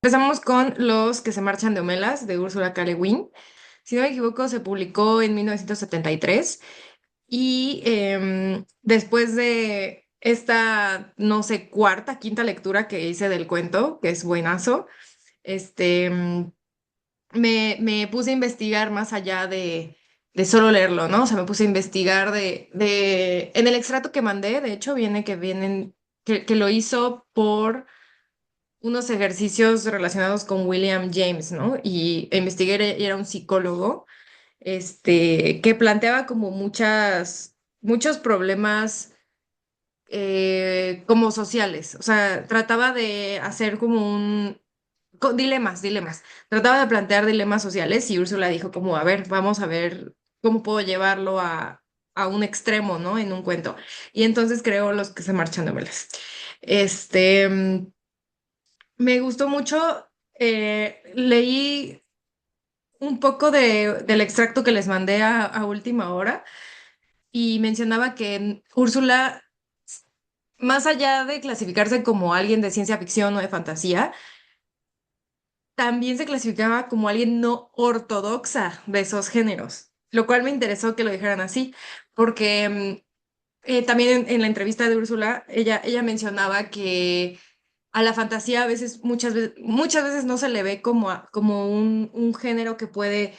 Empezamos con Los que se marchan de Homelas, de Úrsula K. Le Guin. Si no me equivoco, se publicó en 1973 y después de esta, no sé, cuarta, quinta lectura que hice del cuento, que es buenazo, este, me puse a investigar más allá de solo leerlo, ¿no? O sea, me puse a investigar en el extracto que mandé, de hecho, que lo hizo por unos ejercicios relacionados con William James, ¿no? E investigué, y era un psicólogo, que planteaba como muchos problemas como sociales, o sea, trataba de hacer como dilemas, trataba de plantear dilemas sociales y Úrsula dijo como, a ver, vamos a ver cómo puedo llevarlo a un extremo, ¿no? En un cuento. Y entonces creó Los que se marchan novelas. Este, mm, Me gustó mucho, leí un poco del extracto que les mandé a última hora y mencionaba que Úrsula, más allá de clasificarse como alguien de ciencia ficción o de fantasía, también se clasificaba como alguien no ortodoxa de esos géneros, lo cual me interesó que lo dijeran así, porque también en la entrevista de Úrsula, ella mencionaba que a la fantasía a veces, muchas veces no se le ve como un género que puede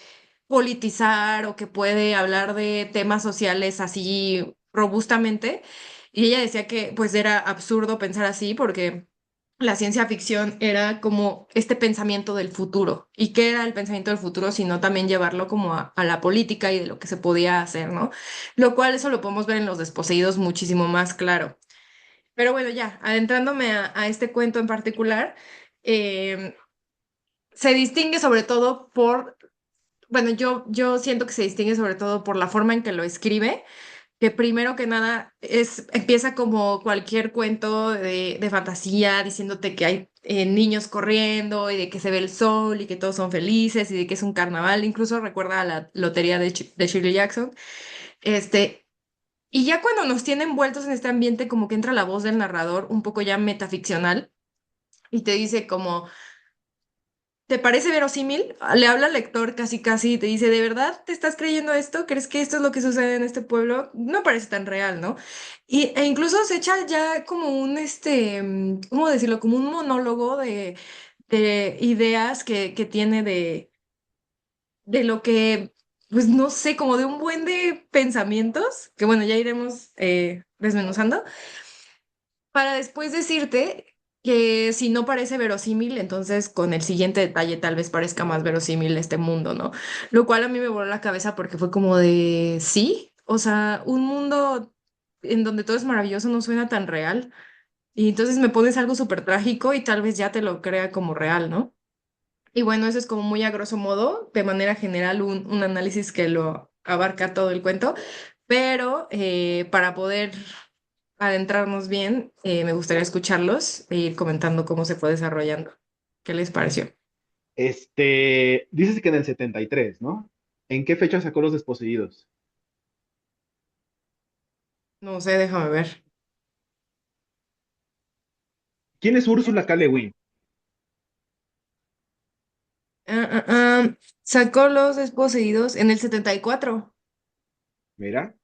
politizar o que puede hablar de temas sociales así robustamente. Y ella decía que pues era absurdo pensar así porque la ciencia ficción era como este pensamiento del futuro. ¿Y qué era el pensamiento del futuro? Sino también llevarlo como a la política y de lo que se podía hacer, ¿no? Lo cual eso lo podemos ver en Los Desposeídos muchísimo más claro. Pero bueno, ya, adentrándome a este cuento en particular, eh, se distingue sobre todo bueno, yo siento que se distingue sobre todo por la forma en que lo escribe, que primero que nada empieza como cualquier cuento de fantasía, diciéndote que hay niños corriendo y de que se ve el sol y que todos son felices y de que es un carnaval, incluso recuerda a la lotería de Shirley Jackson. Este, y ya cuando nos tienen envueltos en este ambiente, como que entra la voz del narrador un poco ya metaficcional y te dice como, ¿te parece verosímil? Le habla al lector casi casi y te dice, ¿de verdad te estás creyendo esto? ¿Crees que esto es lo que sucede en este pueblo? No parece tan real, ¿no? E incluso se echa ya como ¿cómo decirlo? Como un monólogo de ideas que tiene de lo que, pues no sé, como de un buen de pensamientos, que bueno, ya iremos desmenuzando para después decirte que si no parece verosímil, entonces con el siguiente detalle tal vez parezca más verosímil este mundo, ¿no? Lo cual a mí me voló la cabeza porque fue como de, sí, o sea, un mundo en donde todo es maravilloso no suena tan real. Y entonces me pones algo súper trágico y tal vez ya te lo crea como real, ¿no? Y bueno, eso es como muy a grosso modo, de manera general, un análisis que lo abarca todo el cuento, pero para poder adentrarnos bien, me gustaría escucharlos e ir comentando cómo se fue desarrollando. ¿Qué les pareció? Dices que en el 73, ¿no? ¿En qué fecha sacó Los Desposeídos? No sé, déjame ver. ¿Quién es Úrsula K. Le Guin? Sacó Los Desposeídos en el 74. Mira.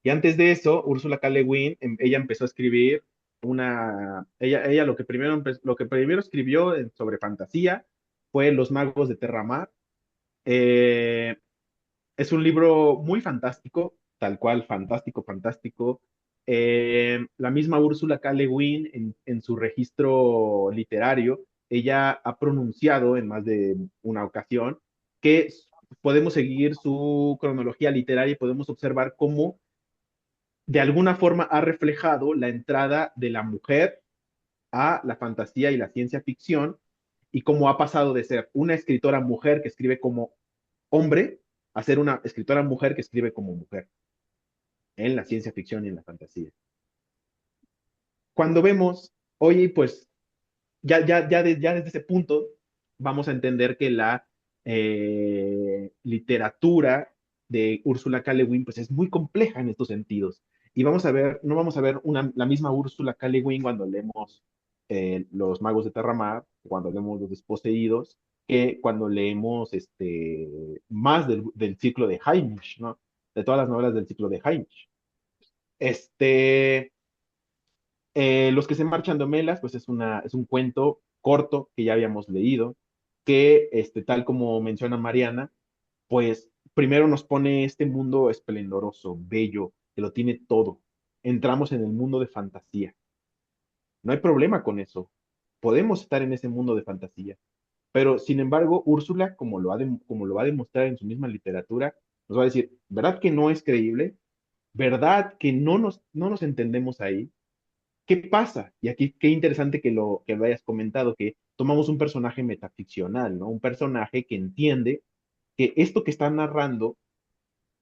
Y antes de eso, Úrsula K. Le Guin, ella empezó a escribir ella lo que primero escribió sobre fantasía fue Los Magos de Terramar. Eh, es un libro muy fantástico, tal cual, fantástico, fantástico. La misma Úrsula K. Le Guin, en su registro literario, ella ha pronunciado en más de una ocasión que podemos seguir su cronología literaria y podemos observar cómo de alguna forma ha reflejado la entrada de la mujer a la fantasía y la ciencia ficción y cómo ha pasado de ser una escritora mujer que escribe como hombre a ser una escritora mujer que escribe como mujer en la ciencia ficción y en la fantasía. Cuando vemos, oye, pues ya desde ese punto vamos a entender que la literatura de Úrsula K. Le Guin pues es muy compleja en estos sentidos. Y vamos a ver, no vamos a ver la misma Úrsula K. Le Guin cuando leemos. los magos de Terramar, cuando leemos Los Desposeídos, que cuando leemos más del ciclo de Heinrich, ¿no? De todas las novelas del ciclo de Heinrich. Este, Los que se marchan de Omelas, pues es un cuento corto que ya habíamos leído, que tal como menciona Mariana, pues primero nos pone este mundo esplendoroso, bello, que lo tiene todo. Entramos en el mundo de fantasía. No hay problema con eso. Podemos estar en ese mundo de fantasía. Pero, sin embargo, Úrsula, como lo va a demostrar en su misma literatura, nos va a decir, ¿verdad que no es creíble? ¿Verdad que no nos entendemos ahí? ¿Qué pasa? Y aquí qué interesante que lo hayas comentado, que tomamos un personaje metaficcional, ¿no? Un personaje que entiende que esto que está narrando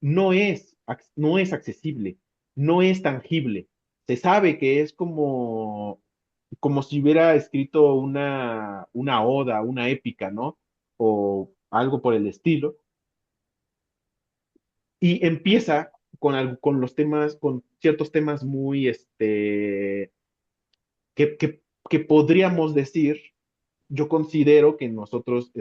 no es accesible, no es tangible. Se sabe que es como si hubiera escrito una oda, una épica, ¿no? O algo por el estilo. Y empieza con los temas, con ciertos temas muy, que podríamos decir, yo considero que nosotros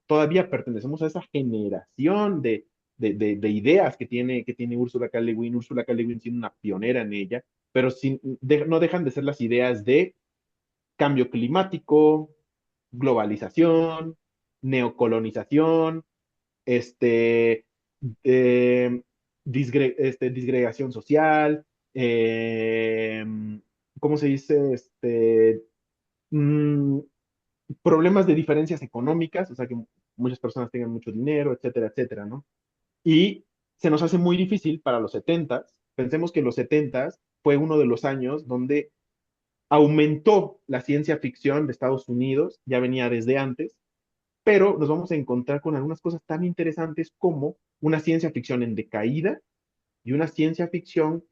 todavía pertenecemos a esa generación de ideas que tiene Ursula K. Le Guin. Ursula K. Le Guin siendo una pionera en ella, pero no dejan de ser las ideas de cambio climático, globalización, neocolonización, este, eh, disgregación social, eh, ¿cómo se dice? Mm, Problemas de diferencias económicas, o sea, que muchas personas tengan mucho dinero, etcétera, etcétera, ¿no? Y se nos hace muy difícil para los setentas. Pensemos que los setentas fue uno de los años donde aumentó la ciencia ficción de Estados Unidos, ya venía desde antes, pero nos vamos a encontrar con algunas cosas tan interesantes como una ciencia ficción en decaída y una ciencia ficción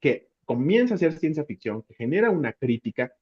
que comienza a ser ciencia ficción, que genera una crítica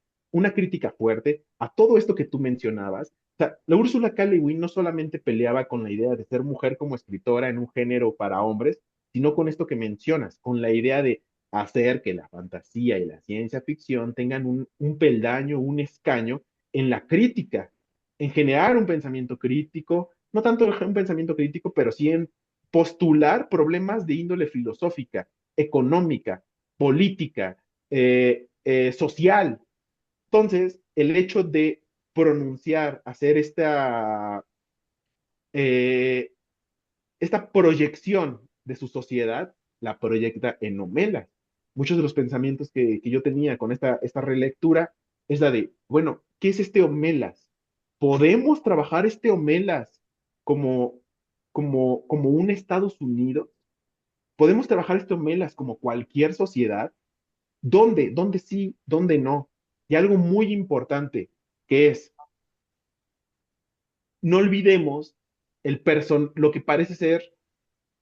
fuerte a todo esto que tú mencionabas. O sea, la Úrsula K. Le Guin no solamente peleaba con la idea de ser mujer como escritora en un género para hombres, sino con esto que mencionas, con la idea de hacer que la fantasía y la ciencia ficción tengan un peldaño, un escaño en la crítica, en generar un pensamiento crítico, no tanto un pensamiento crítico, pero sí en postular problemas de índole filosófica, económica, política, social. Entonces, el hecho de pronunciar, hacer eh, esta proyección de su sociedad, la proyecta en novelas. Muchos de los pensamientos que yo tenía con esta relectura es la de, bueno, ¿qué es este Homelas? ¿Podemos trabajar este Homelas como, como un Estados Unidos? ¿Podemos trabajar este Homelas como cualquier sociedad? ¿Dónde? ¿Dónde sí? ¿Dónde no? Y algo muy importante que es, no olvidemos lo que parece ser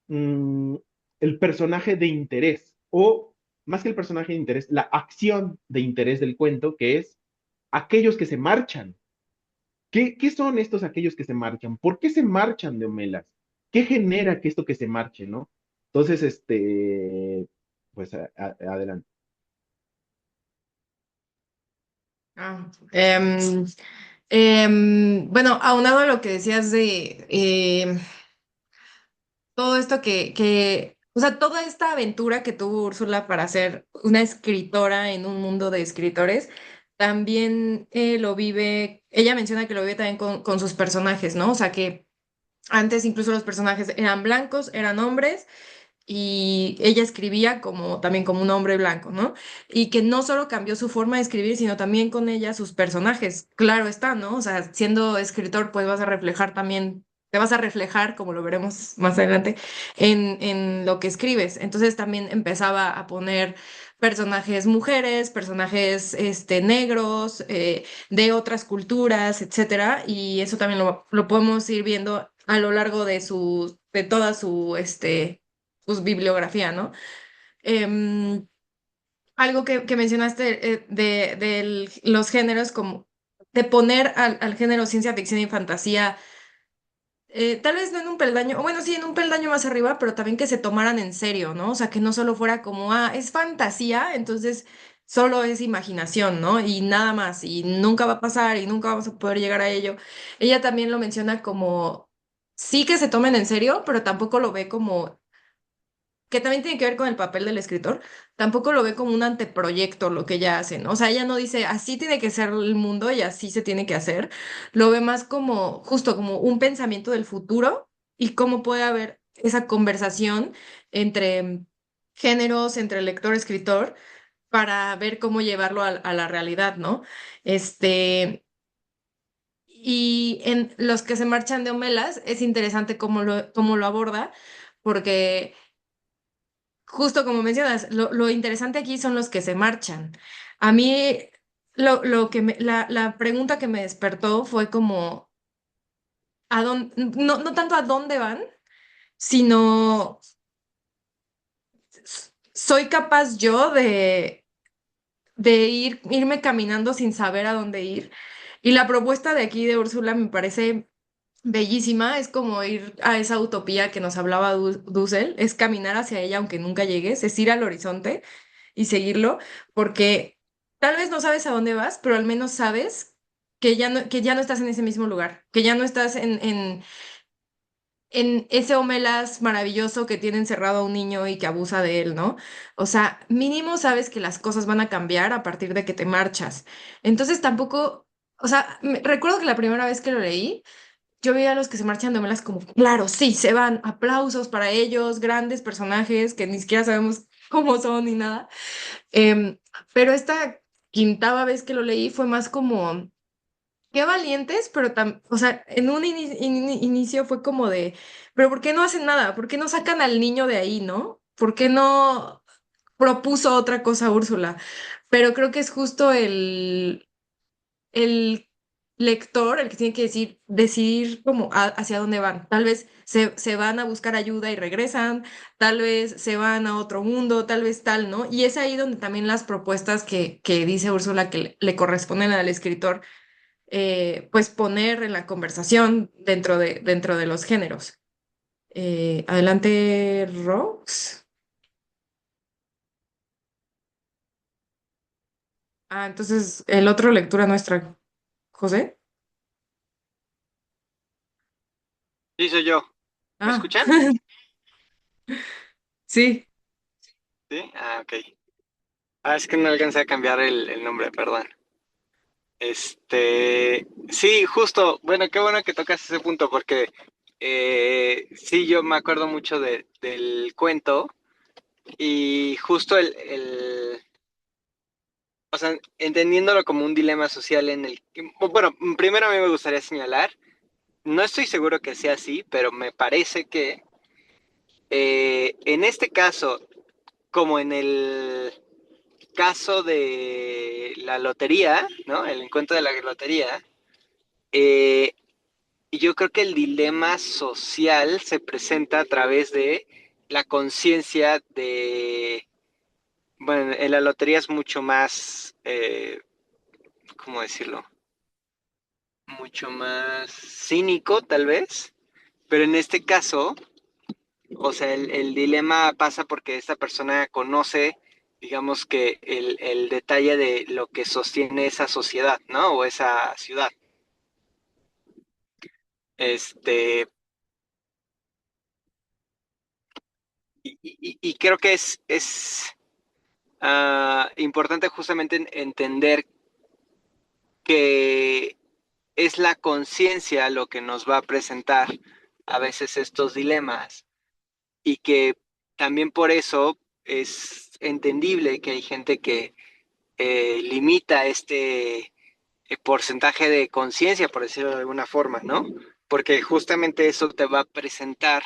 mm, el personaje de interés, o más que el personaje de interés, la acción de interés del cuento, que es aquellos que se marchan. ¿Qué son estos aquellos que se marchan? ¿Por qué se marchan de Homelas? ¿Qué genera que esto que se marche, no? Entonces, pues adelante. Ah, bueno, aunado a lo que decías de todo esto o sea, toda esta aventura que tuvo Úrsula para ser una escritora en un mundo de escritores, también lo vive, ella menciona que lo vive también con sus personajes, ¿no? O sea, que antes incluso los personajes eran blancos, eran hombres y ella escribía como también como un hombre blanco, ¿no? Y que no solo cambió su forma de escribir, sino también con ella sus personajes. Claro está, ¿no? O sea, siendo escritor, pues vas a reflejar también, te vas a reflejar, como lo veremos más adelante, en lo que escribes. Entonces también empezaba a poner personajes mujeres, personajes negros, de otras culturas, etcétera, y eso también lo podemos ir viendo a lo largo de toda su bibliografía, ¿no? Em, Algo que mencionaste de los géneros, como de poner al género ciencia ficción y fantasía, tal vez no en un peldaño, o bueno, sí, en un peldaño más arriba, pero también que se tomaran en serio, ¿no? O sea, que no solo fuera como, ah, es fantasía, entonces solo es imaginación, ¿no? Y nada más, y nunca va a pasar y nunca vamos a poder llegar a ello. Ella también lo menciona como, sí que se tomen en serio, pero tampoco lo ve como que también tiene que ver con el papel del escritor, tampoco lo ve como un anteproyecto lo que ella hace, ¿no? O sea, ella no dice así tiene que ser el mundo y así se tiene que hacer, lo ve más como justo como un pensamiento del futuro y cómo puede haber esa conversación entre géneros, entre lector-escritor, para ver cómo llevarlo a la realidad, ¿no? Y en Los que se marchan de Homelas es interesante cómo lo aborda, porque justo como mencionas, lo interesante aquí son los que se marchan. A mí, la pregunta que me despertó fue como, ¿a dónde, no tanto a dónde van, sino, ¿soy capaz yo de irme caminando sin saber a dónde ir? Y la propuesta de aquí de Úrsula me parece bellísima, es como ir a esa utopía que nos hablaba Dussel, es caminar hacia ella aunque nunca llegues, es ir al horizonte y seguirlo, porque tal vez no sabes a dónde vas, pero al menos sabes que ya no estás en ese mismo lugar, que ya no estás en ese Homelas maravilloso que tiene encerrado a un niño y que abusa de él, ¿no? O sea, mínimo sabes que las cosas van a cambiar a partir de que te marchas. Entonces tampoco, o sea, recuerdo que la primera vez que lo leí, yo veía a los que se marchan de Homelas como, claro, sí, se van, aplausos para ellos, grandes personajes que ni siquiera sabemos cómo son ni nada. Em, pero esta quintava vez que lo leí fue más como, qué valientes, pero o sea, en un inicio fue como de, pero ¿por qué no hacen nada? ¿Por qué no sacan al niño de ahí, no? ¿Por qué no propuso otra cosa Úrsula? Pero creo que es justo el lector el que tiene que decidir como hacia dónde van. Tal vez se van a buscar ayuda y regresan, tal vez se van a otro mundo, tal vez tal, ¿no? Y es ahí donde también las propuestas que dice Úrsula que le corresponden al escritor, pues poner en la conversación dentro de los géneros. Adelante, Rox. Ah, entonces el otro lectura nuestra, José. Sí, soy yo. ¿Me Ah, escuchan? sí. Sí. Ah, ok. Ah, es que no alcancé a cambiar el nombre, perdón. Sí, justo. Bueno, qué bueno que tocas ese punto porque sí, yo me acuerdo mucho del cuento y justo o sea, entendiéndolo como un dilema social bueno, primero a mí me gustaría señalar, no estoy seguro que sea así, pero me parece que en este caso, como en el caso de la lotería, ¿no? El encuentro de la lotería, eh, yo creo que el dilema social se presenta a través de la conciencia bueno, en la lotería es mucho más, ¿cómo decirlo? Mucho más cínico, tal vez, pero en este caso, o sea, el dilema pasa porque esta persona conoce, digamos que el detalle de lo que sostiene esa sociedad, ¿no? O esa ciudad. Este, y creo que es importante justamente entender que es la conciencia lo que nos va a presentar a veces estos dilemas y que también por eso es entendible que hay gente que limita este porcentaje de conciencia, por decirlo de alguna forma, ¿no? Porque justamente eso te va a presentar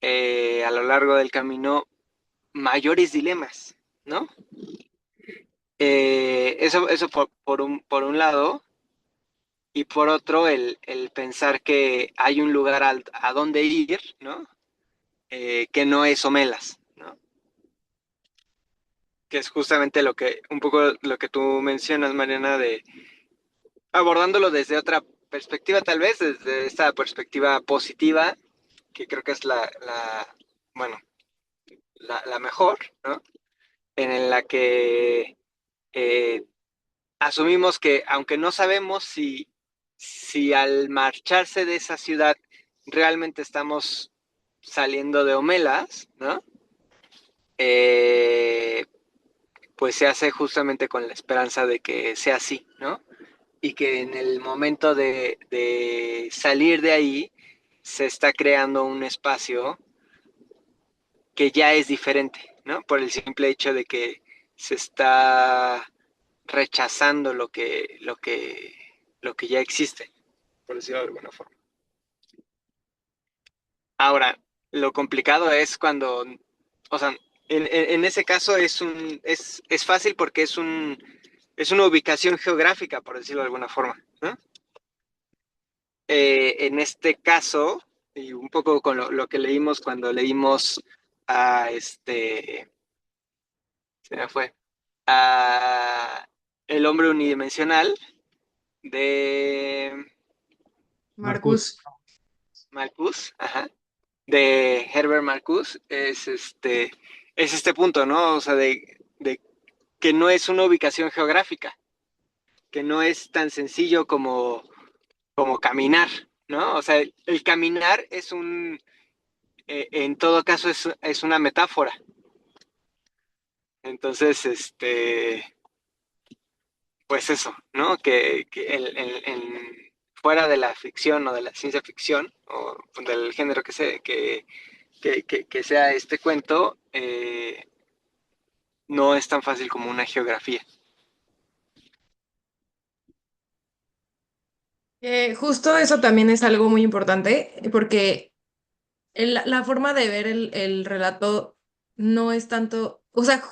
a lo largo del camino mayores dilemas, ¿no? Eso por un lado, y por otro el pensar que hay un lugar a donde ir, ¿no? Que no es Omelas, ¿no? Que es justamente un poco lo que tú mencionas, Mariana, de abordándolo desde otra perspectiva, tal vez, desde esta perspectiva positiva, que creo que es bueno, la mejor, ¿no? En la que eh, asumimos que, aunque no sabemos si al marcharse de esa ciudad realmente estamos saliendo de Omelas, ¿no? Eh, pues se hace justamente con la esperanza de que sea así, ¿no? Y que en el momento de salir de ahí se está creando un espacio que ya es diferente, ¿no? Por el simple hecho de que se está rechazando lo que ya existe, por decirlo de alguna forma. Ahora, lo complicado es cuando, o sea, en ese caso es fácil porque es una ubicación geográfica, por decirlo de alguna forma, ¿no? En este caso, y un poco con lo que leímos cuando leímos a se me fue, a El hombre unidimensional de Marcus. Marcus. Marcus, ajá, de Herbert Marcus, es este punto, ¿no? O sea, de que no es una ubicación geográfica, que no es tan sencillo como caminar, ¿no? O sea, el caminar en todo caso es una metáfora. Entonces, pues eso, ¿no? Que fuera de la ficción o de la ciencia ficción o del género que sea este cuento, no es tan fácil como una geografía. Justo eso también es algo muy importante, porque la forma de ver el relato no es tanto, o sea,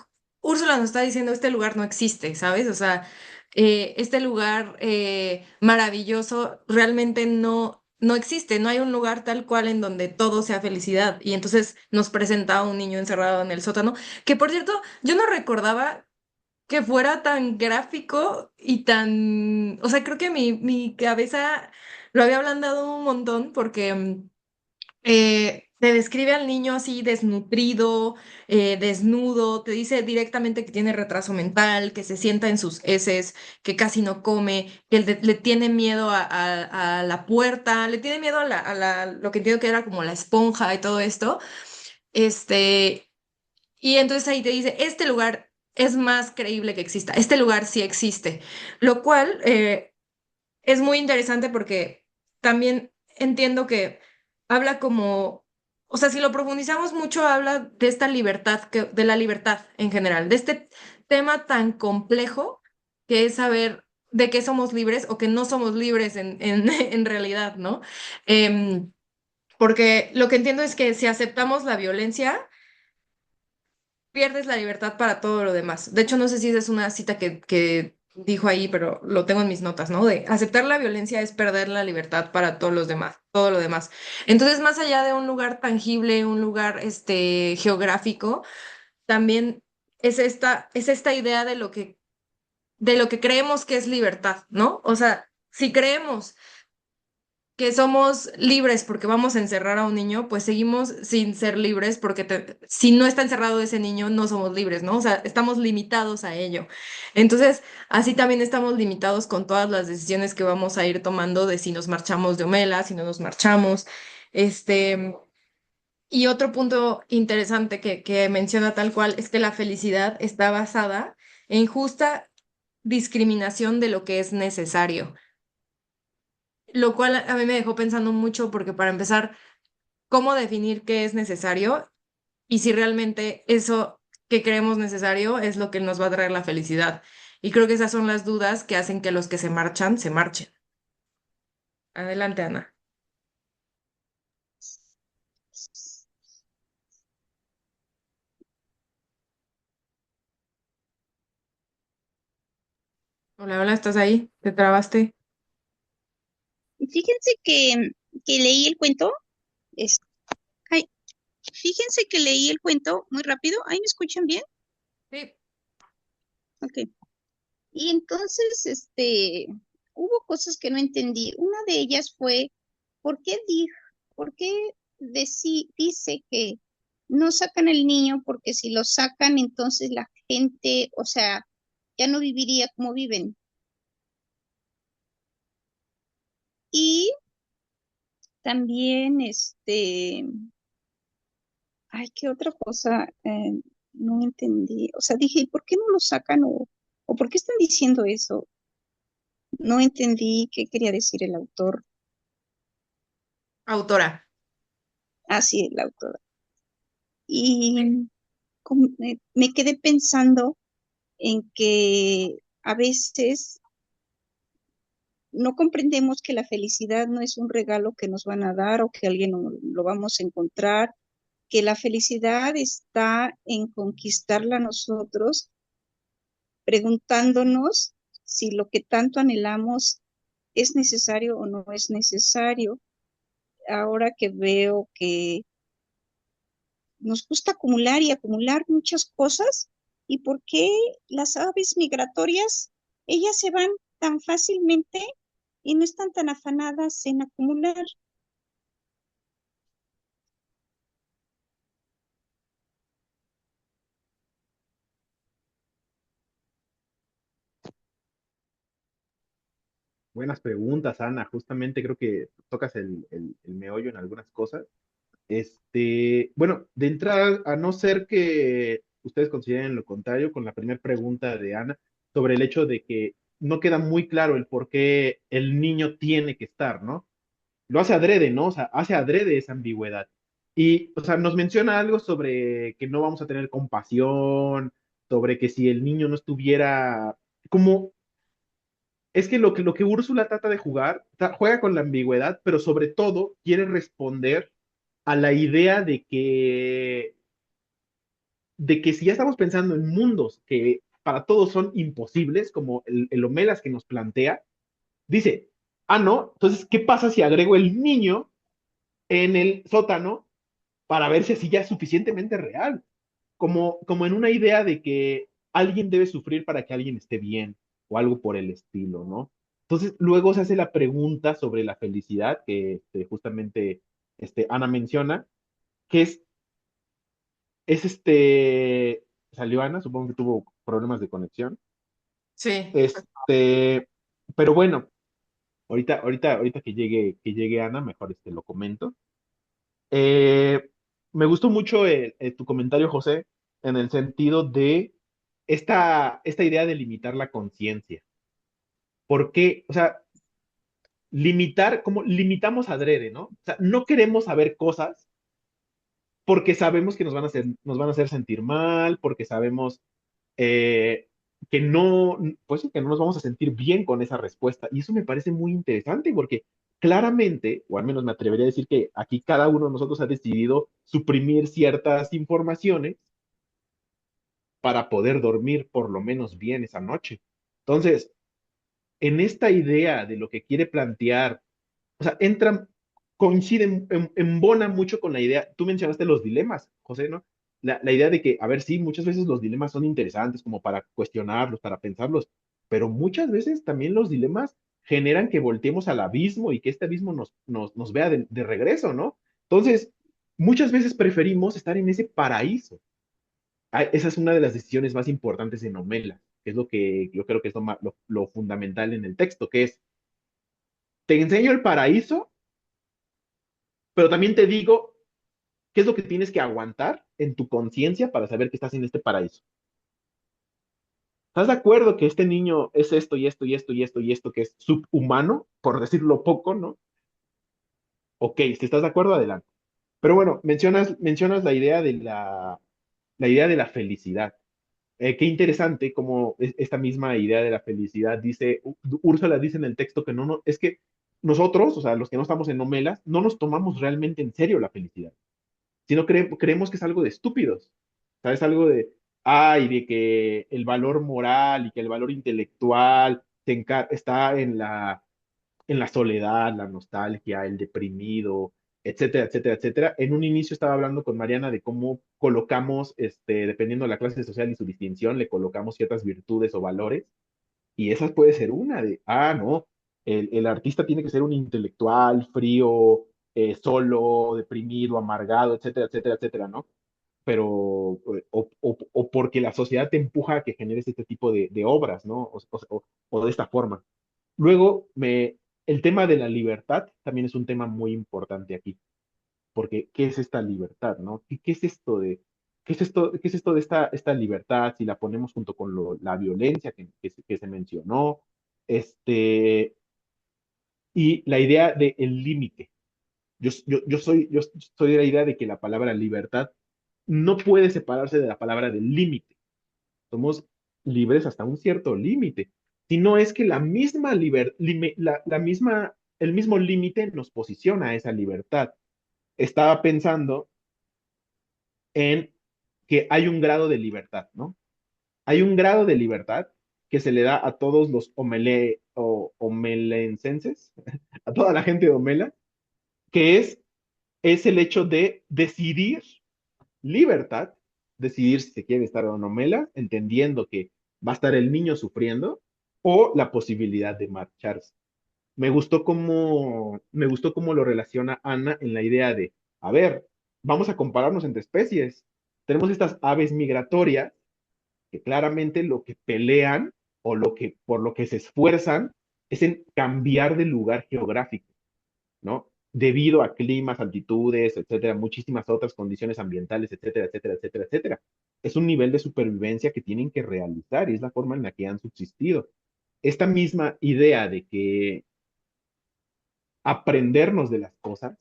Úrsula nos está diciendo este lugar no existe, ¿sabes? O sea, este lugar maravilloso realmente no existe, no hay un lugar tal cual en donde todo sea felicidad. Y entonces nos presenta a un niño encerrado en el sótano, que por cierto, yo no recordaba que fuera tan gráfico y tan, o sea, creo que mi cabeza lo había ablandado un montón porque te describe al niño así desnutrido, desnudo, te dice directamente que tiene retraso mental, que se sienta en sus heces, que casi no come, que le tiene miedo a la puerta, le tiene miedo lo que entiendo que era como la esponja y todo esto. Este, y entonces ahí te dice, este lugar es más creíble que exista, este lugar sí existe, lo cual es muy interesante porque también entiendo que habla como, o sea, si lo profundizamos mucho, habla de esta libertad, de la libertad en general, de este tema tan complejo que es saber de qué somos libres o que no somos libres en realidad, ¿no? Porque lo que entiendo es que si aceptamos la violencia, pierdes la libertad para todo lo demás. De hecho, no sé si esa es una cita que dijo ahí, pero lo tengo en mis notas, ¿no? De aceptar la violencia es perder la libertad para todos los demás, todo lo demás. Entonces, más allá de un lugar tangible, un lugar geográfico, también es esta idea de lo que creemos que es libertad, ¿no? O sea, si creemos que somos libres porque vamos a encerrar a un niño, pues seguimos sin ser libres porque si no está encerrado ese niño, no somos libres, ¿no? O sea, estamos limitados a ello. Entonces, así también estamos limitados con todas las decisiones que vamos a ir tomando de si nos marchamos de Omela, si no nos marchamos. Este, y otro punto interesante que menciona tal cual es que la felicidad está basada en justa discriminación de lo que es necesario, lo cual a mí me dejó pensando mucho porque para empezar, ¿cómo definir qué es necesario y si realmente eso que creemos necesario es lo que nos va a traer la felicidad? Y creo que esas son las dudas que hacen que los que se marchan se marchen. Adelante, Ana. Hola, hola, ¿estás ahí? ¿Te trabaste? Fíjense que leí el cuento, es, ay, fíjense que leí el cuento muy rápido. ¿Ahí me escuchan bien? Sí. Ok. Y entonces, hubo cosas que no entendí. Una de ellas fue, ¿por qué dijo, por qué dice que no sacan el niño? Porque si lo sacan, entonces la gente, o sea, ya no viviría como viven. Y también, ay, ¿qué otra cosa? No entendí. O sea, dije, ¿por qué no lo sacan o por qué están diciendo eso? No entendí qué quería decir el autor. Autora. Ah, sí, el autor. Y me quedé pensando en que a veces no comprendemos que la felicidad no es un regalo que nos van a dar o que alguien lo vamos a encontrar, que la felicidad está en conquistarla nosotros, preguntándonos si lo que tanto anhelamos es necesario o no es necesario. Ahora que veo que nos gusta acumular y acumular muchas cosas, ¿y por qué las aves migratorias, ellas se van tan fácilmente y no están tan afanadas en acumular? Buenas preguntas, Ana. Justamente creo que tocas el meollo en algunas cosas. Bueno, de entrada, a no ser que ustedes consideren lo contrario con la primera pregunta de Ana sobre el hecho de que no queda muy claro el por qué el niño tiene que estar, ¿no? Lo hace adrede, ¿no? O sea, hace adrede esa ambigüedad. Y, o sea, nos menciona algo sobre que no vamos a tener compasión, sobre que si el niño no estuviera, como, es que lo que Úrsula trata de jugar, juega con la ambigüedad, pero sobre todo quiere responder a la idea de que si ya estamos pensando en mundos que para todos son imposibles, como el Omelas que nos plantea, dice, ah, no, entonces, ¿qué pasa si agrego el niño en el sótano para ver si así ya es suficientemente real? Como en una idea de que alguien debe sufrir para que alguien esté bien o algo por el estilo, ¿no? Entonces, luego se hace la pregunta sobre la felicidad que justamente Ana menciona, que salió Ana, supongo que tuvo problemas de conexión. Sí. Pero bueno, ahorita que llegue Ana, mejor lo comento. Eh, Me gustó mucho tu comentario, José, en el sentido de esta idea de limitar la conciencia. ¿Por qué? O sea, limitar, como limitamos adrede, ¿no? O sea, no queremos saber cosas porque sabemos que nos van a hacer sentir mal, porque sabemos eh, que no, pues sí, que no nos vamos a sentir bien con esa respuesta. Y eso me parece muy interesante porque claramente, o al menos me atrevería a decir que aquí cada uno de nosotros ha decidido suprimir ciertas informaciones para poder dormir por lo menos bien esa noche. Entonces, en esta idea de lo que quiere plantear, o sea, coincide, embona mucho con la idea, tú mencionaste los dilemas, José, ¿no? La idea de que, a ver, sí, muchas veces los dilemas son interesantes como para cuestionarlos, para pensarlos, pero muchas veces también los dilemas generan que volteemos al abismo y que este abismo nos vea de regreso, ¿no? Entonces, muchas veces preferimos estar en ese paraíso. Esa es una de las decisiones más importantes en Omela, que es lo que yo creo que es lo fundamental en el texto, que es, te enseño el paraíso, pero también te digo qué es lo que tienes que aguantar en tu conciencia para saber que estás en este paraíso. ¿Estás de acuerdo que este niño es esto y esto y esto y esto y esto que es subhumano, por decirlo poco, ¿no? Ok, si estás de acuerdo, adelante. Pero bueno, mencionas la idea de la felicidad. Qué interesante como esta misma idea de la felicidad dice, Úrsula dice en el texto que no, es que nosotros, o sea, los que no estamos en nomelas, no nos tomamos realmente en serio la felicidad, sino creemos que es algo de estúpidos, ¿sabes? Algo de, ay, de que el valor moral y que el valor intelectual está en la soledad, la nostalgia, el deprimido, etcétera, etcétera, etcétera. En un inicio estaba hablando con Mariana de cómo colocamos, dependiendo de la clase social y su distinción, le colocamos ciertas virtudes o valores, y esa puede ser una de, no, el artista tiene que ser un intelectual, frío, solo, deprimido, amargado, etcétera, etcétera, etcétera, ¿no? pero o porque la sociedad te empuja a que generes este tipo de obras, ¿no? O de esta forma. Luego, el tema de la libertad también es un tema muy importante aquí, porque ¿qué es esta libertad, no? ¿Qué es esto qué es esto de esta libertad? Si la ponemos junto con la violencia que se mencionó, este, y la idea del límite. Yo soy de la idea de que la palabra libertad no puede separarse de la palabra del límite. Somos libres hasta un cierto límite. Si no es que el mismo límite nos posiciona a esa libertad. Estaba pensando en que hay un grado de libertad, ¿no? Hay un grado de libertad que se le da a todos los omelenses, a toda la gente de Omela, que es el hecho de decidir libertad, decidir si se quiere estar en Omela, entendiendo que va a estar el niño sufriendo, o la posibilidad de marcharse. Me gustó cómo lo relaciona Ana en la idea de, a ver, vamos a compararnos entre especies. Tenemos estas aves migratorias que claramente lo que pelean o por lo que se esfuerzan es en cambiar de lugar geográfico, ¿no? Debido a climas, altitudes, etcétera, muchísimas otras condiciones ambientales, etcétera, etcétera, etcétera, etcétera. Es un nivel de supervivencia que tienen que realizar y es la forma en la que han subsistido. Esta misma idea de que aprendernos de las cosas,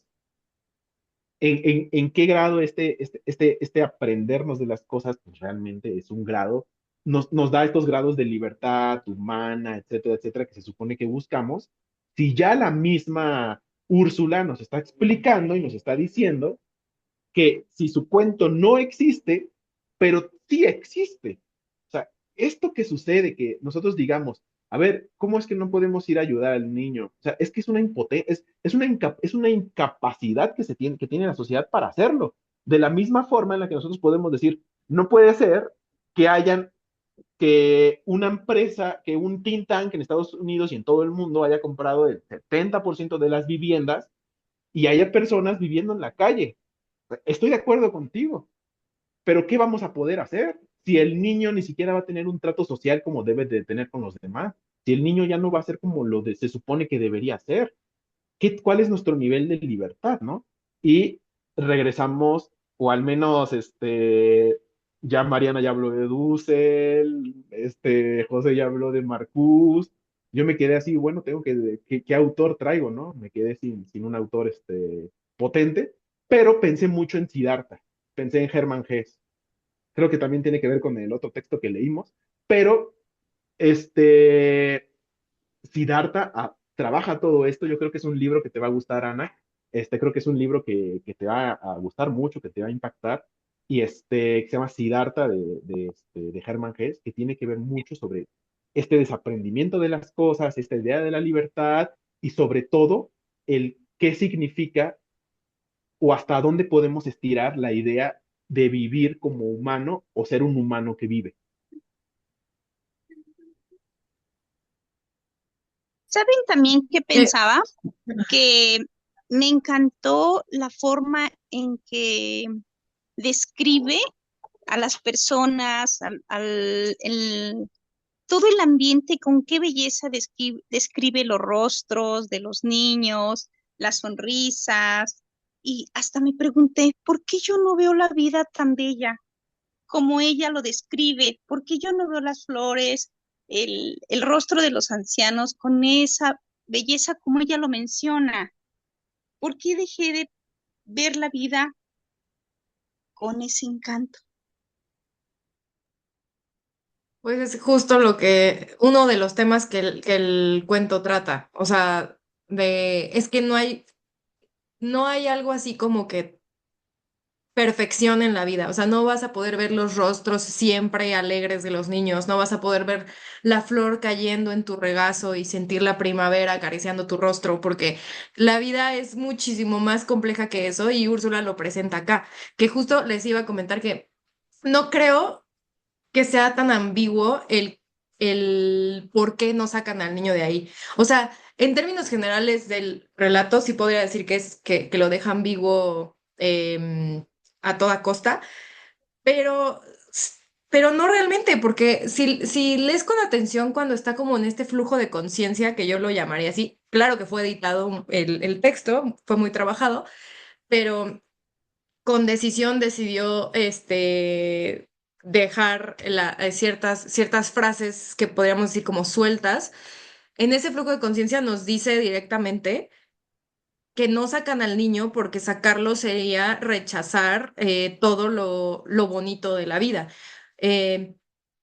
en qué grado este aprendernos de las cosas, pues realmente es un grado, nos da estos grados de libertad humana, etcétera, etcétera, que se supone que buscamos, si ya la misma Úrsula nos está explicando y nos está diciendo que si su cuento no existe, pero sí existe. O sea, esto que sucede, que nosotros digamos, a ver, ¿cómo es que no podemos ir a ayudar al niño? O sea, es que es una impotencia, es una incapacidad que tiene la sociedad para hacerlo. De la misma forma en la que nosotros podemos decir, no puede ser que hayan, que una empresa, que un think tank en Estados Unidos y en todo el mundo haya comprado el 70% de las viviendas y haya personas viviendo en la calle. Estoy de acuerdo contigo, pero ¿qué vamos a poder hacer si el niño ni siquiera va a tener un trato social como debe de tener con los demás? Si el niño ya no va a ser como se supone que debería ser. ¿Cuál es nuestro nivel de libertad, no? Y regresamos, o al menos ya Mariana ya habló de Dussel, José ya habló de Marcuse. Yo me quedé así, bueno, ¿qué autor traigo, no? Me quedé sin un autor potente, pero pensé mucho en Siddhartha, pensé en Hermann Hesse. Creo que también tiene que ver con el otro texto que leímos, pero este, Siddhartha trabaja todo esto. Yo creo que es un libro que te va a gustar, Ana. Creo que es un libro que te va a gustar mucho, que te va a impactar. Y que se llama Siddhartha de Hermann Hesse, que tiene que ver mucho sobre este desaprendimiento de las cosas, esta idea de la libertad y sobre todo el qué significa o hasta dónde podemos estirar la idea de vivir como humano o ser un humano que vive. ¿Saben también qué Eh, pensaba? Que me encantó la forma en que describe a las personas, todo el ambiente, con qué belleza describe los rostros de los niños, las sonrisas, y hasta me pregunté, ¿por qué yo no veo la vida tan bella como ella lo describe? ¿Por qué yo no veo las flores, el rostro de los ancianos con esa belleza como ella lo menciona? ¿Por qué dejé de ver la vida con ese encanto? Pues es justo uno de los temas que el cuento trata. O sea, es que no hay algo así como que perfección en la vida. O sea, no vas a poder ver los rostros siempre alegres de los niños, no vas a poder ver la flor cayendo en tu regazo y sentir la primavera acariciando tu rostro, porque la vida es muchísimo más compleja que eso y Úrsula lo presenta acá, que justo les iba a comentar que no creo que sea tan ambiguo el por qué no sacan al niño de ahí. O sea, en términos generales del relato, sí podría decir que lo deja ambiguo a toda costa, pero, pero no realmente, porque si lees con atención cuando está como en este flujo de conciencia, que yo lo llamaría así, claro que fue editado el texto, fue muy trabajado, pero con decisión decidió dejar ciertas frases que podríamos decir como sueltas. En ese flujo de conciencia nos dice directamente que no sacan al niño porque sacarlo sería rechazar todo lo bonito de la vida. Eh,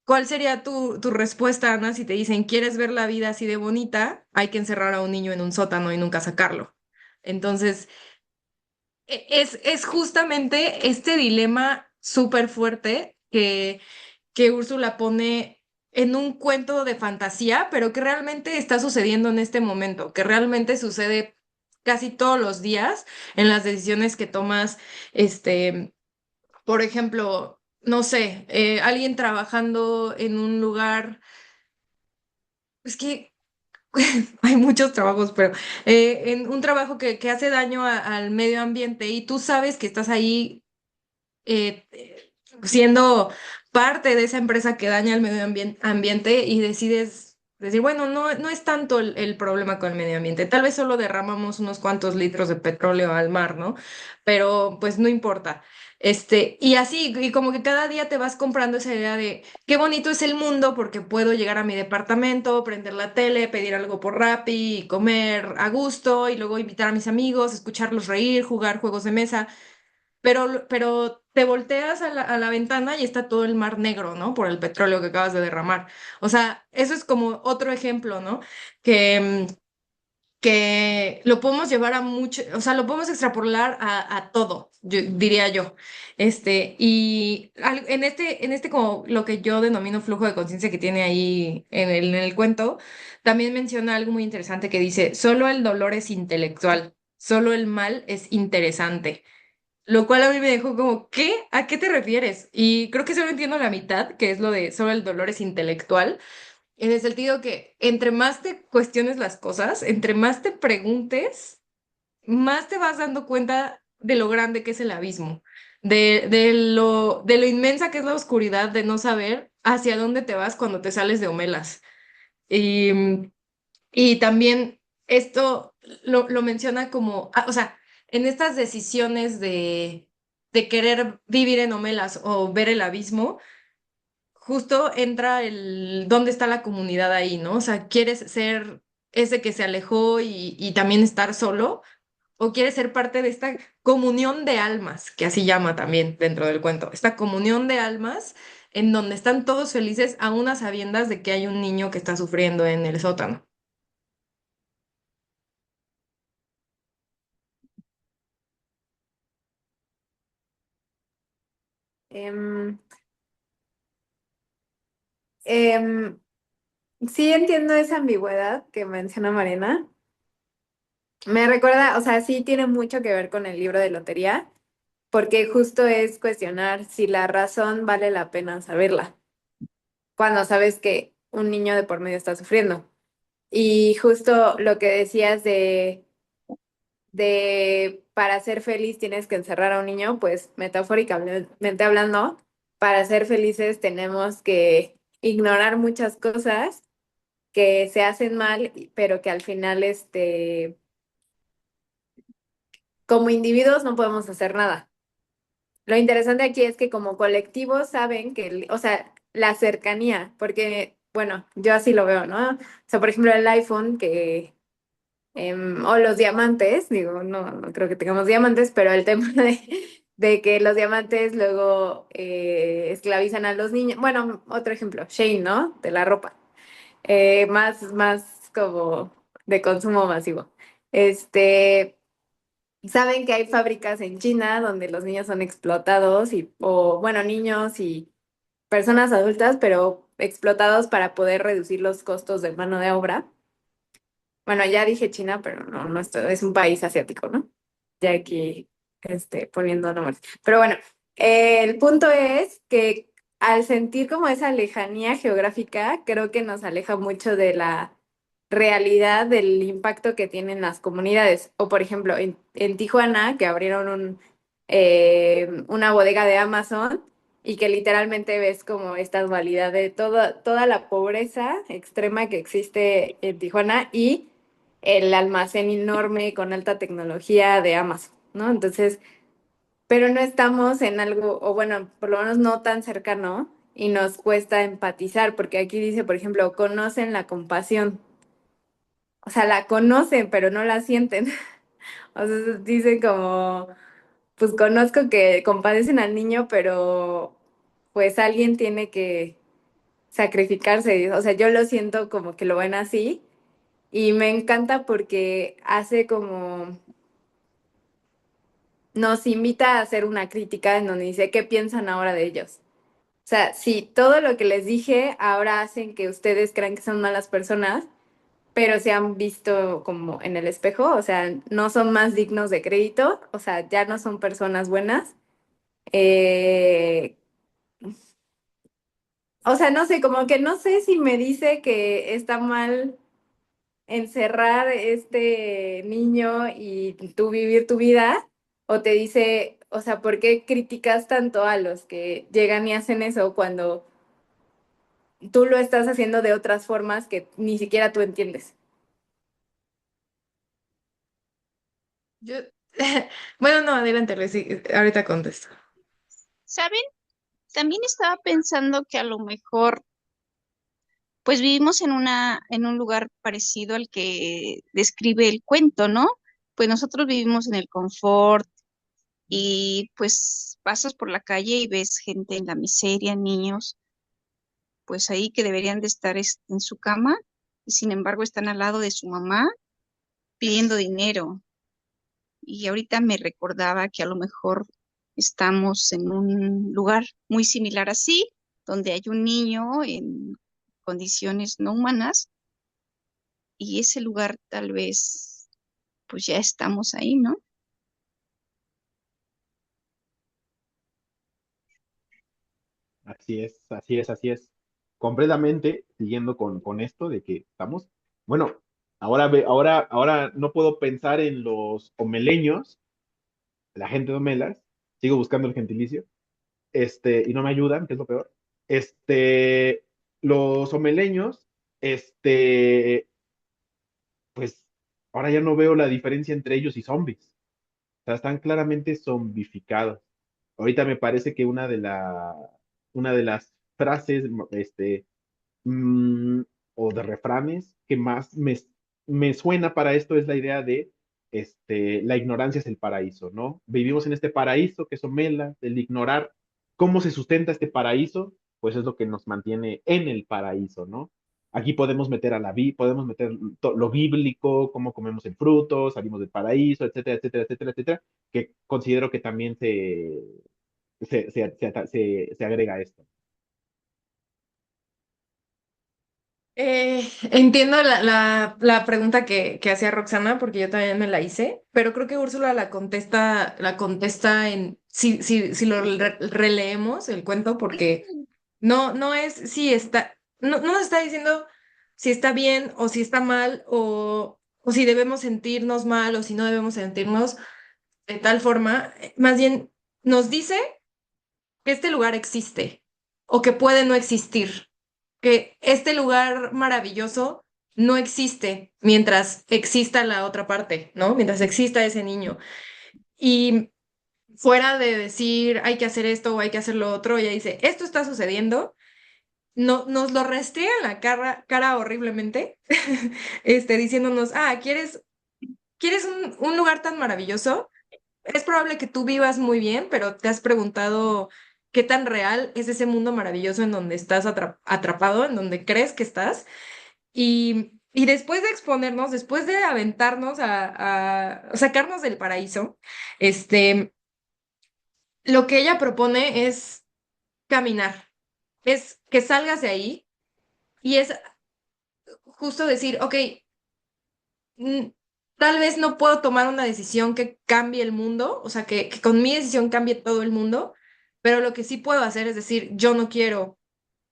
¿Cuál sería tu respuesta, Ana, si te dicen, ¿quieres ver la vida así de bonita? Hay que encerrar a un niño en un sótano y nunca sacarlo. Entonces, es justamente este dilema súper fuerte que Úrsula pone en un cuento de fantasía, pero que realmente está sucediendo en este momento, que realmente sucede casi todos los días en las decisiones que tomas, por ejemplo, no sé, alguien trabajando en un lugar, es que hay muchos trabajos, pero en un trabajo que hace daño al medio ambiente y tú sabes que estás ahí siendo parte de esa empresa que daña el ambiente y decides decir, bueno, no es tanto el problema con el medio ambiente, tal vez solo derramamos unos cuantos litros de petróleo al mar, ¿no? Pero pues no importa. Y así, y como que cada día te vas comprando esa idea de qué bonito es el mundo porque puedo llegar a mi departamento, prender la tele, pedir algo por Rappi y comer a gusto y luego invitar a mis amigos, escucharlos reír, jugar juegos de mesa, pero te volteas a la ventana y está todo el mar negro, ¿no? Por el petróleo que acabas de derramar. O sea, eso es como otro ejemplo, ¿no? Que, que lo podemos llevar a mucho, o sea, lo podemos extrapolar a todo, diría yo. En este como lo que yo denomino flujo de conciencia que tiene ahí en el cuento, también menciona algo muy interesante que dice, solo el dolor es intelectual, solo el mal es interesante. Lo cual a mí me dejó como, ¿qué? ¿A qué te refieres? Y creo que solo entiendo la mitad, que es lo de solo el dolor es intelectual, en el sentido que entre más te cuestiones las cosas, entre más te preguntes, más te vas dando cuenta de lo grande que es el abismo, de lo inmensa que es la oscuridad, de no saber hacia dónde te vas cuando te sales de Homelas. Y, y también esto lo menciona como, o sea, en estas decisiones de querer vivir en Homelas o ver el abismo, justo entra dónde está la comunidad ahí, ¿no? O sea, ¿quieres ser ese que se alejó y también estar solo? ¿O quieres ser parte de esta comunión de almas, que así llama también dentro del cuento? Esta comunión de almas en donde están todos felices a unas sabiendas de que hay un niño que está sufriendo en el sótano. Em, em, sí entiendo esa ambigüedad que menciona Mariana. Me recuerda, o sea, sí tiene mucho que ver con el libro de lotería, porque justo es cuestionar si la razón vale la pena saberla, cuando sabes que un niño de por medio está sufriendo. Y justo lo que decías de para ser feliz tienes que encerrar a un niño, pues metafóricamente hablando, para ser felices tenemos que ignorar muchas cosas que se hacen mal, pero que al final, como individuos no podemos hacer nada. Lo interesante aquí es que como colectivos saben que, o sea, la cercanía, porque, bueno, yo así lo veo, ¿no? O sea, por ejemplo, el iPhone o los diamantes, digo, no creo que tengamos diamantes, pero el tema de que los diamantes luego esclavizan a los niños. Bueno, otro ejemplo, Shane, ¿no? De la ropa. Más como de consumo masivo. Saben que hay fábricas en China donde los niños son explotados o bueno, niños y personas adultas, pero explotados para poder reducir los costos de mano de obra. Bueno, ya dije China, pero no es un país asiático, ¿no? Ya aquí, poniendo nombres. Pero bueno, el punto es que al sentir como esa lejanía geográfica, creo que nos aleja mucho de la realidad del impacto que tienen las comunidades. O por ejemplo, en Tijuana, que abrieron una bodega de Amazon, y que literalmente ves como esta dualidad de toda la pobreza extrema que existe en Tijuana y el almacén enorme con alta tecnología de Amazon, ¿no? Entonces, pero no estamos en algo, o bueno, por lo menos no tan cercano, y nos cuesta empatizar, porque aquí dice, por ejemplo, conocen la compasión. O sea, la conocen, pero no la sienten. O sea, dicen como, pues conozco que compadecen al niño, pero pues alguien tiene que sacrificarse. O sea, yo lo siento como que lo ven así y me encanta porque hace como, nos invita a hacer una crítica en donde dice, ¿qué piensan ahora de ellos? O sea, si todo lo que les dije ahora hacen que ustedes crean que son malas personas, pero se han visto como en el espejo, o sea, no son más dignos de crédito, o sea, ya no son personas buenas. Eh, o sea, no sé, como que no sé si me dice que está mal encerrar este niño y tú vivir tu vida, o te dice, o sea, ¿por qué criticas tanto a los que llegan y hacen eso cuando tú lo estás haciendo de otras formas que ni siquiera tú entiendes? Yo, bueno, no, adelante, Luis, sí, ahorita contesto. ¿Saben? También estaba pensando que a lo mejor, pues vivimos en un lugar parecido al que describe el cuento, ¿no? Pues nosotros vivimos en el confort y pues pasas por la calle y ves gente en la miseria, niños, pues ahí que deberían de estar en su cama y sin embargo están al lado de su mamá pidiendo dinero. Y ahorita me recordaba que a lo mejor estamos en un lugar muy similar así, donde hay un niño en condiciones no humanas y ese lugar tal vez pues ya estamos ahí, ¿no? Así es, así es, así es. Completamente siguiendo con esto de que estamos, bueno, ahora no puedo pensar en los omeleños, la gente de Omelas, sigo buscando el gentilicio, y no me ayudan, que es lo peor. Este, los omeleños, este, pues ahora ya no veo la diferencia entre ellos y zombies. O sea, están claramente zombificados. Ahorita me parece que una de las frases, mm, o de refranes que más me suena para esto es la idea de, la ignorancia es el paraíso, ¿no? Vivimos en este paraíso que es Omela, el ignorar cómo se sustenta este paraíso, pues es lo que nos mantiene en el paraíso, ¿no? Aquí podemos meter podemos meter lo bíblico, cómo comemos el fruto, salimos del paraíso, etcétera, etcétera, etcétera, etcétera, que considero que también se agrega a esto. Entiendo la pregunta que hacía Roxana, porque yo también me la hice, pero creo que Úrsula la contesta si lo releemos el cuento, porque no es si está, no nos está diciendo si está bien o si está mal, o si debemos sentirnos mal o si no debemos sentirnos de tal forma, más bien nos dice que este lugar existe o que puede no existir, que este lugar maravilloso no existe mientras exista la otra parte, ¿no? Mientras exista ese niño. Y fuera de decir hay que hacer esto o hay que hacer lo otro, ella dice, esto está sucediendo, no, nos lo restrea en la cara horriblemente, diciéndonos, ¿quieres un lugar tan maravilloso? Es probable que tú vivas muy bien, pero te has preguntado qué tan real es ese mundo maravilloso en donde estás atrapado, en donde crees que estás. Y después de exponernos, después de aventarnos a sacarnos del paraíso, este, lo que ella propone es caminar, es que salgas de ahí y es justo decir, ok, mm, tal vez no puedo tomar una decisión que cambie el mundo, o sea, que con mi decisión cambie todo el mundo, pero lo que sí puedo hacer es decir, yo no quiero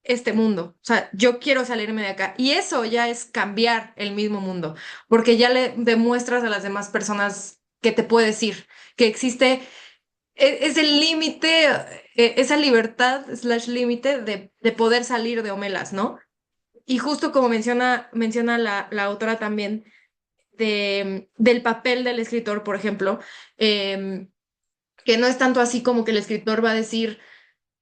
este mundo, o sea, yo quiero salirme de acá. Y eso ya es cambiar el mismo mundo, porque ya le demuestras a las demás personas que te puedes ir, que existe es el límite, esa libertad slash límite de poder salir de Homelas, ¿no? Y justo como menciona la autora también del papel del escritor, por ejemplo, em, que no es tanto así como que el escritor va a decir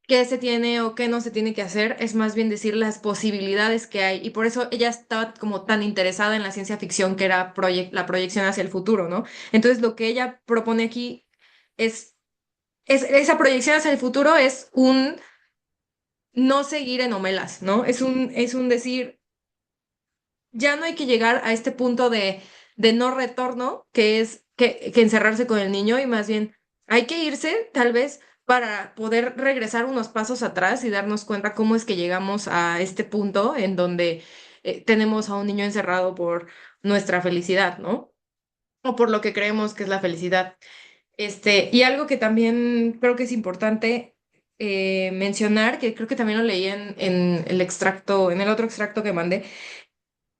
qué se tiene o qué no se tiene que hacer, es más bien decir las posibilidades que hay. Y por eso ella estaba como tan interesada en la ciencia ficción, que era la proyección hacia el futuro, ¿no? Entonces lo que ella propone aquí es, esa proyección hacia el futuro es un no seguir en Homelas, ¿no? Es un decir, ya no hay que llegar a este punto de no retorno, que es que encerrarse con el niño, y más bien hay que irse tal vez para poder regresar unos pasos atrás y darnos cuenta cómo es que llegamos a este punto en donde tenemos a un niño encerrado por nuestra felicidad, ¿no? O por lo que creemos que es la felicidad. Y algo que también creo que es importante mencionar, que creo que también lo leí en el extracto, en el otro extracto que mandé,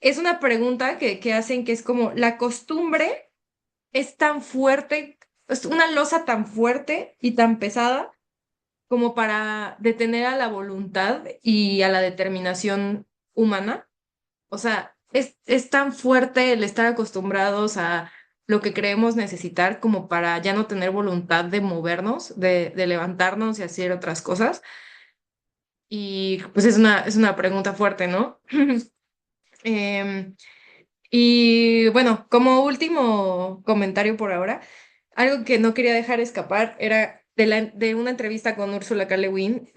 es una pregunta que hacen, que es como: la costumbre es tan fuerte, es una losa tan fuerte y tan pesada como para detener a la voluntad y a la determinación humana. O sea, es tan fuerte el estar acostumbrados a lo que creemos necesitar como para ya no tener voluntad de movernos, de levantarnos y hacer otras cosas. Y pues es una pregunta fuerte, ¿no? Em, Y bueno, como último comentario por ahora, algo que no quería dejar escapar era de una entrevista con Úrsula K. Le Guin.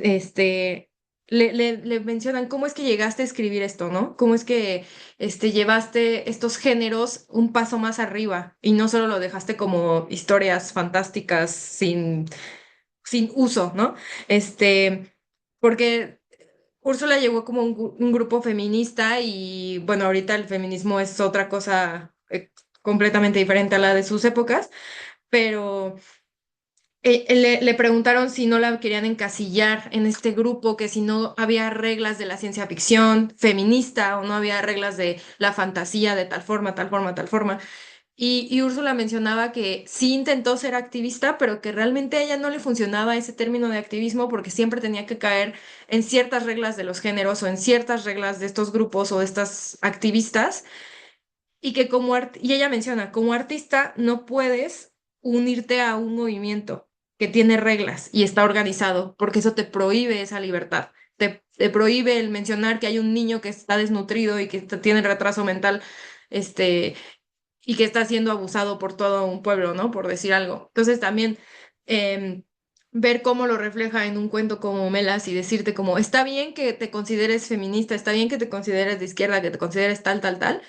Le mencionan cómo es que llegaste a escribir esto, ¿no? Cómo es que llevaste estos géneros un paso más arriba y no solo lo dejaste como historias fantásticas sin uso, ¿no? Porque Úrsula llegó como un grupo feminista, y bueno, ahorita el feminismo es otra cosa completamente diferente a la de sus épocas, pero le preguntaron si no la querían encasillar en este grupo, que si no había reglas de la ciencia ficción feminista o no había reglas de la fantasía de tal forma, tal forma, tal forma. Y Úrsula mencionaba que sí intentó ser activista, pero que realmente a ella no le funcionaba ese término de activismo, porque siempre tenía que caer en ciertas reglas de los géneros o en ciertas reglas de estos grupos o de estas activistas, y que y ella menciona, como artista no puedes unirte a un movimiento que tiene reglas y está organizado, porque eso te prohíbe esa libertad. Te prohíbe el mencionar que hay un niño que está desnutrido y que tiene retraso mental, este, y que está siendo abusado por todo un pueblo, ¿no? Por decir algo. Entonces también em, ver cómo lo refleja en un cuento como Melas y decirte como: está bien que te consideres feminista, está bien que te consideres de izquierda, que te consideres tal, tal, tal,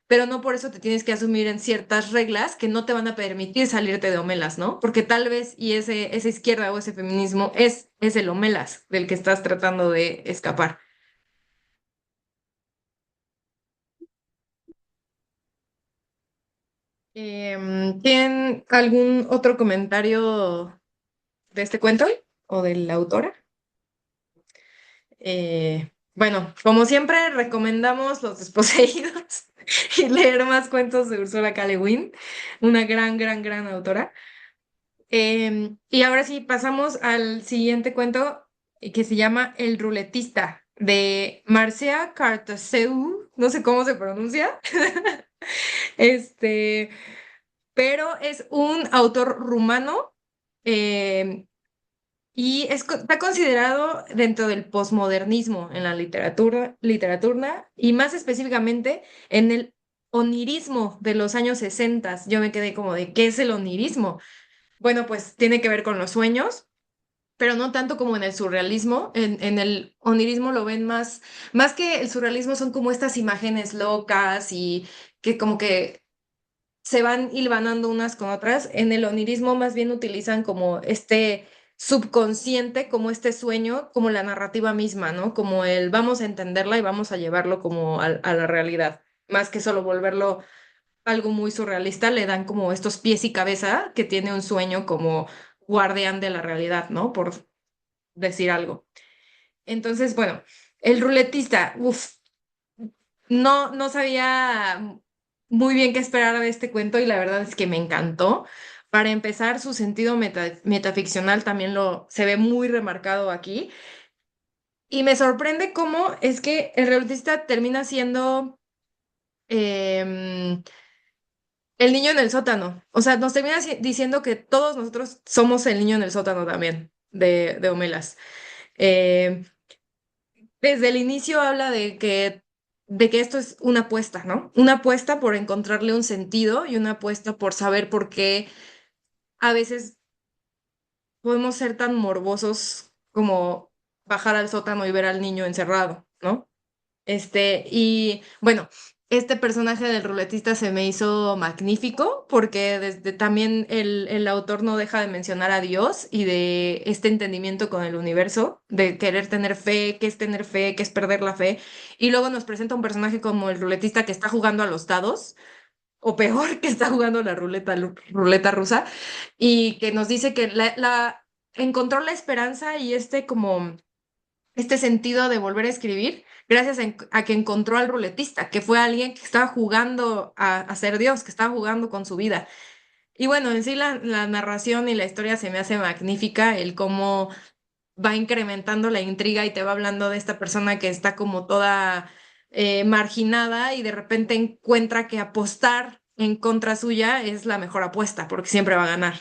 pero no por eso te tienes que asumir en ciertas reglas que no te van a permitir salirte de Homelas, ¿no? Porque tal vez, y esa izquierda o ese feminismo es el Homelas del que estás tratando de escapar. ¿Tienen algún otro comentario de este cuento o de la autora? Bueno, como siempre, recomendamos Los Desposeídos y leer más cuentos de Ursula K. Le Guin, una gran, gran, gran autora. Y ahora sí, pasamos al siguiente cuento, que se llama El Ruletista, de Marcia Cartaseu, no sé cómo se pronuncia, este, pero es un autor rumano. em, Y está considerado dentro del posmodernismo en la literatura, y más específicamente en el onirismo de los años 60. Yo me quedé como de: ¿qué es el onirismo? Bueno, pues tiene que ver con los sueños, pero no tanto como en el surrealismo. En el onirismo lo ven más que el surrealismo, son como estas imágenes locas y que como que se van hilvanando unas con otras. En el onirismo más bien utilizan como este subconsciente, como este sueño, como la narrativa misma, ¿no? Como el vamos a entenderla y vamos a llevarlo como a la realidad, más que solo volverlo algo muy surrealista. Le dan como estos pies y cabeza que tiene un sueño como guardián de la realidad, ¿no? Por decir algo. Entonces, bueno, el ruletista, uff, no sabía muy bien qué esperar de este cuento, y la verdad es que me encantó Para empezar, su sentido metaficcional también se ve muy remarcado aquí. Y me sorprende cómo es que el realitista termina siendo em, el niño en el sótano. O sea, nos termina diciendo que todos nosotros somos el niño en el sótano también, de Homelas. Em, Desde el inicio habla de que esto es una apuesta, ¿no? Una apuesta por encontrarle un sentido y una apuesta por saber por qué a veces podemos ser tan morbosos como bajar al sótano y ver al niño encerrado, ¿no? Y bueno, este personaje del ruletista se me hizo magnífico porque desde también el autor no deja de mencionar a Dios y de este entendimiento con el universo, de querer tener fe, qué es perder la fe. Y luego nos presenta un personaje como el ruletista que está jugando a los dados, o peor, que está jugando la ruleta rusa, y que nos dice que encontró la esperanza y este sentido de volver a escribir gracias a que encontró al ruletista, que fue alguien que estaba jugando a ser Dios, que estaba jugando con su vida. Y bueno, en sí la narración y la historia se me hace magnífica, el cómo va incrementando la intriga y te va hablando de esta persona que está como toda marginada y de repente encuentra que apostar en contra suya es la mejor apuesta porque siempre va a ganar.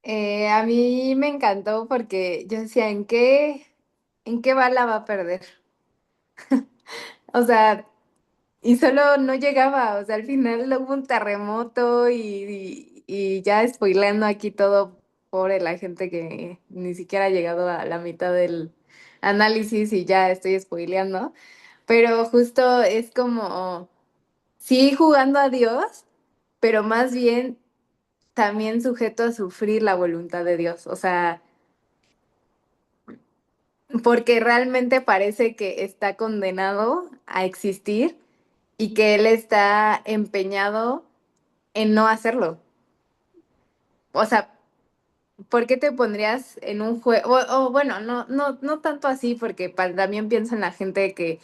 A mí me encantó porque yo decía, ¿en qué bala va a perder? O sea, y solo no llegaba, o sea, al final hubo un terremoto y ya spoileando aquí todo, pobre la gente que ni siquiera ha llegado a la mitad del análisis y ya estoy spoileando, pero justo es como, sí jugando a Dios, pero más bien también sujeto a sufrir la voluntad de Dios, o sea, porque realmente parece que está condenado a existir y que él está empeñado en no hacerlo. O sea, ¿por qué te pondrías en un juego? O bueno, no tanto así, porque también pienso en la gente que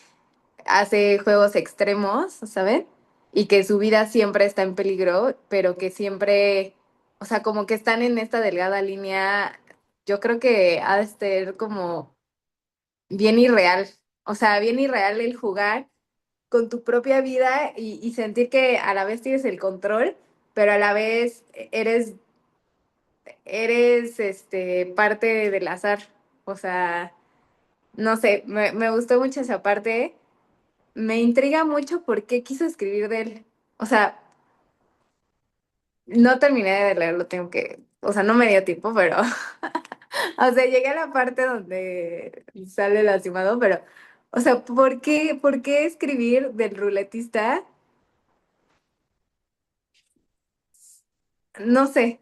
hace juegos extremos, ¿saben? Y que su vida siempre está en peligro, pero que siempre, o sea, como que están en esta delgada línea, yo creo que ha de ser como bien irreal. O sea, bien irreal el jugar con tu propia vida y sentir que a la vez tienes el control, pero a la vez eres parte del azar. O sea, no sé, me gustó mucho esa parte. Me intriga mucho por qué quiso escribir de él. O sea, no terminé de leerlo, o sea, no me dio tiempo, pero, o sea, llegué a la parte donde sale lastimado, pero, o sea, ¿por qué escribir del ruletista? No sé,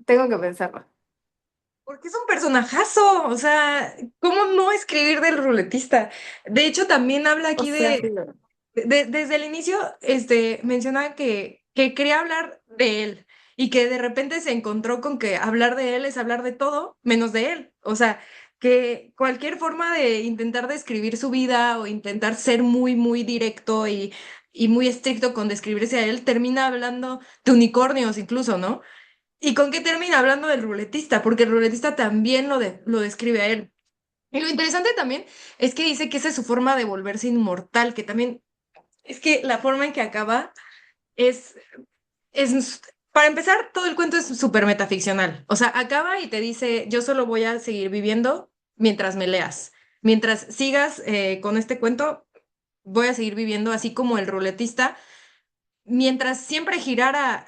tengo que pensarlo. Porque es un personajazo, o sea, ¿cómo no escribir del ruletista? De hecho, también habla O aquí sea, sí, desde el inicio, menciona que quería hablar de él y que de repente se encontró con que hablar de él es hablar de todo menos de él. O sea, que cualquier forma de intentar describir su vida o intentar ser muy, muy directo y muy estricto con describirse a él, termina hablando de unicornios incluso, ¿no? ¿Y con qué termina hablando del ruletista? Porque el ruletista también lo describe a él. Y lo interesante también es que dice que esa es su forma de volverse inmortal, que también es que la forma en que acaba es, para empezar, todo el cuento es súper metaficcional. O sea, acaba y te dice, yo solo voy a seguir viviendo mientras me leas. Mientras sigas con este cuento, voy a seguir viviendo así como el ruletista. Mientras siempre girara,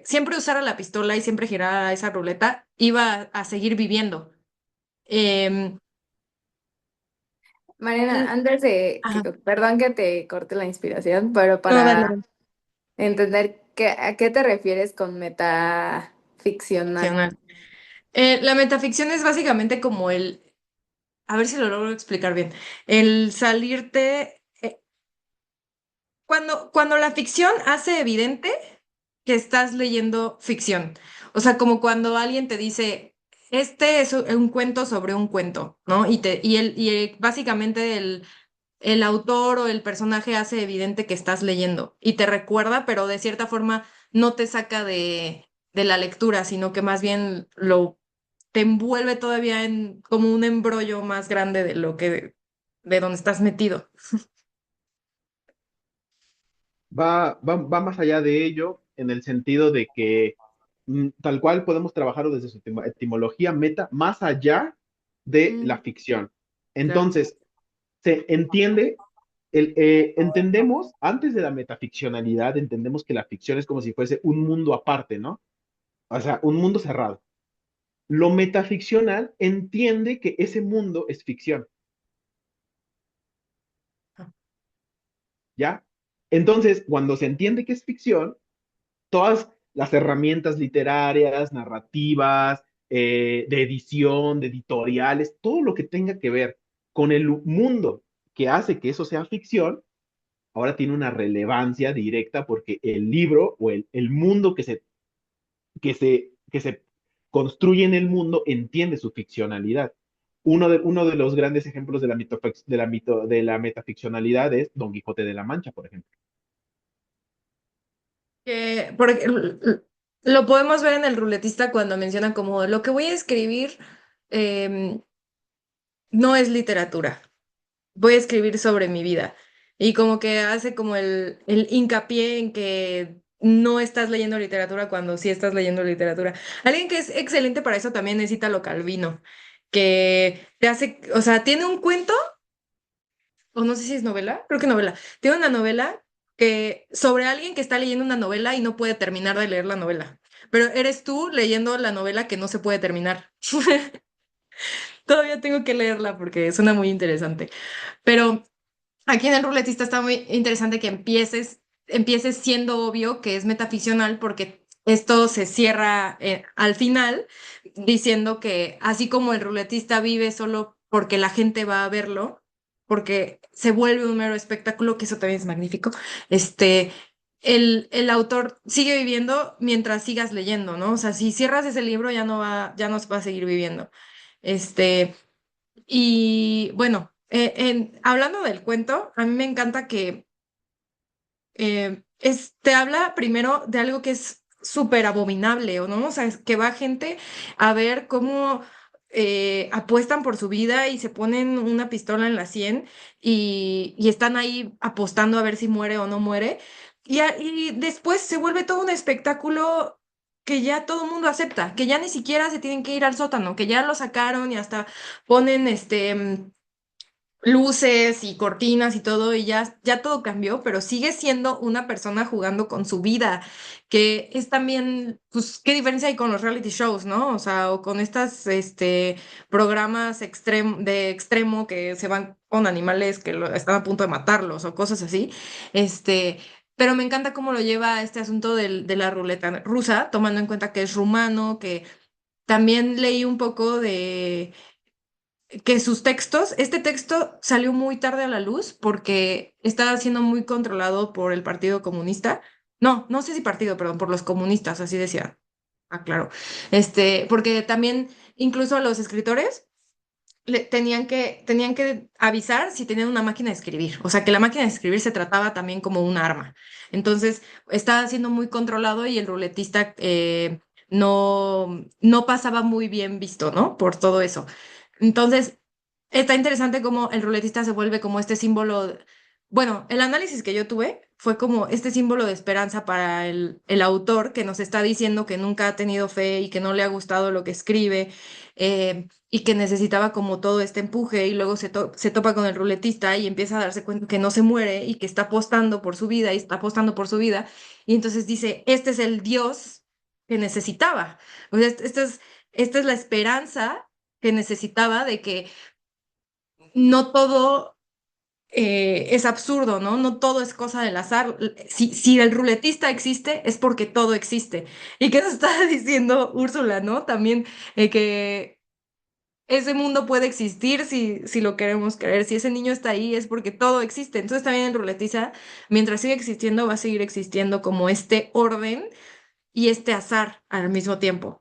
siempre usara la pistola y siempre girara esa ruleta, iba a seguir viviendo. Em, Mariana, antes de ajá. perdón que te corte la inspiración, pero No, dale, para dale. entender a qué te refieres con metaficcional. Ficcional. La metaficción es básicamente como a ver si lo logro explicar bien, el salirte, cuando la ficción hace evidente que estás leyendo ficción, o sea, como cuando alguien te dice, este es un cuento sobre un cuento, ¿no? Básicamente el autor o el personaje hace evidente que estás leyendo y te recuerda, pero de cierta forma no te saca de la lectura, sino que más bien te envuelve todavía en como un embrollo más grande de de donde estás metido. Va más allá de ello en el sentido de que tal cual podemos trabajarlo desde su etimología meta, más allá de la Mm, ficción. claro. Entonces, se entiende, entendemos, antes de la metaficcionalidad, entendemos que la ficción es como si fuese un mundo aparte, ¿no? O sea, un mundo cerrado. Lo metaficcional entiende que ese mundo es ficción, ¿ya? Entonces, cuando se entiende que es ficción, todas las herramientas literarias, narrativas, de edición, de editoriales, todo lo que tenga que ver con el mundo que hace que eso sea ficción, ahora tiene una relevancia directa porque el libro o el mundo que se construye en el mundo entiende su ficcionalidad. Uno de los grandes ejemplos de de la metaficcionalidad es Don Quijote de la Mancha, por ejemplo. Porque lo podemos ver en el ruletista cuando menciona como lo que voy a escribir em, no es literatura, voy a escribir sobre mi vida. Y como que hace como el hincapié en que no estás leyendo literatura cuando sí estás leyendo literatura. Alguien que es excelente para eso también es Italo Calvino, que te hace, o sea, tiene un cuento, o no sé si es novela, creo que novela. Tiene una novela que sobre alguien que está leyendo una novela y no puede terminar de leer la novela. Pero eres tú leyendo la novela que no se puede terminar. Todavía tengo que leerla porque suena muy interesante. Pero aquí en el ruletista está muy interesante que empieces siendo obvio que es metaficcional porque esto se cierra al final diciendo que así como el ruletista vive solo porque la gente va a verlo, porque se vuelve un mero espectáculo, que eso también es magnífico, este, el autor sigue viviendo mientras sigas leyendo, ¿no? O sea, si cierras ese libro ya no se va a seguir viviendo. Este, y bueno, hablando del cuento, a mí me encanta que te habla primero de algo que es súper abominable, ¿o no? O sea, es que va gente a ver cómo apuestan por su vida y se ponen una pistola en la sien y están ahí apostando a ver si muere o no muere. Y después se vuelve todo un espectáculo que ya todo el mundo acepta, que ya ni siquiera se tienen que ir al sótano, que ya lo sacaron y hasta ponen luces y cortinas y todo, y ya todo cambió, pero sigue siendo una persona jugando con su vida, que es también, pues, ¿qué diferencia hay con los reality shows, no? O sea, o con estas, programas de extremo que se van con animales que están a punto de matarlos o cosas así, pero me encanta cómo lo lleva a este asunto de la ruleta rusa, tomando en cuenta que es rumano, que también leí un poco de que sus textos, este texto salió muy tarde a la luz porque estaba siendo muy controlado por el Partido Comunista. No, no sé si partido, perdón, por los comunistas, así decía. Ah, claro. Porque también incluso a los escritores tenían que avisar si tenían una máquina de escribir. O sea, que la máquina de escribir se trataba también como un arma. Entonces, estaba siendo muy controlado y el ruletista no pasaba muy bien visto, ¿no? Por todo eso. Entonces, está interesante cómo el ruletista se vuelve como este símbolo. Bueno, el análisis que yo tuve fue como este símbolo de esperanza para el autor que nos está diciendo que nunca ha tenido fe y que no le ha gustado lo que escribe, y que necesitaba como todo este empuje y luego se topa con el ruletista y empieza a darse cuenta que no se muere y que está apostando por su vida y está apostando por su vida y entonces dice, este es el Dios que necesitaba. O sea, esta es la esperanza que necesitaba de que no todo es absurdo, ¿no? No todo es cosa del azar. Si el ruletista existe, es porque todo existe. ¿Y qué nos está diciendo Úrsula, no? También que ese mundo puede existir si lo queremos creer. Si ese niño está ahí, es porque todo existe. Entonces también el ruletista, mientras siga existiendo, va a seguir existiendo como este orden y este azar al mismo tiempo.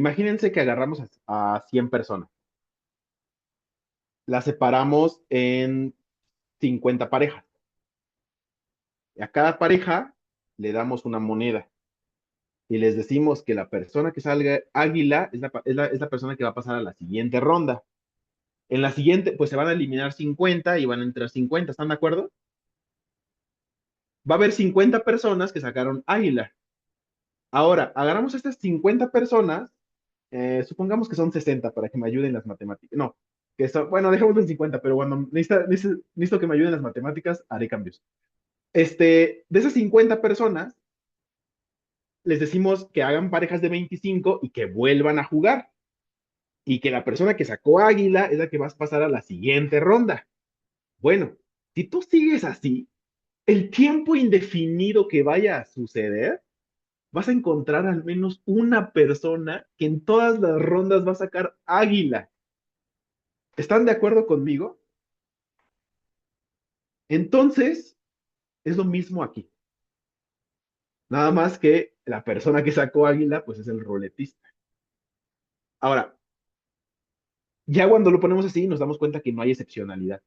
Imagínense que agarramos a 100 personas, las separamos en 50 parejas. Y a cada pareja le damos una moneda y les decimos que la persona que salga águila es la persona que va a pasar a la siguiente ronda. En la siguiente, pues se van a eliminar 50 y van a entrar 50, ¿están de acuerdo? Va a haber 50 personas que sacaron águila. Ahora, agarramos a estas 50 personas, supongamos que son 60 para que me ayuden las matemáticas. No, bueno, dejémoslo en 50, pero cuando necesito que me ayuden las matemáticas, haré cambios. De esas 50 personas, les decimos que hagan parejas de 25 y que vuelvan a jugar. Y que la persona que sacó águila es la que vas a pasar a la siguiente ronda. Bueno, si tú sigues así, el tiempo indefinido que vaya a suceder, vas a encontrar al menos una persona que en todas las rondas va a sacar águila. ¿Están de acuerdo conmigo? Entonces, es lo mismo aquí. Nada más que la persona que sacó águila, pues es el ruletista. Ahora, ya cuando lo ponemos así, nos damos cuenta que no hay excepcionalidad.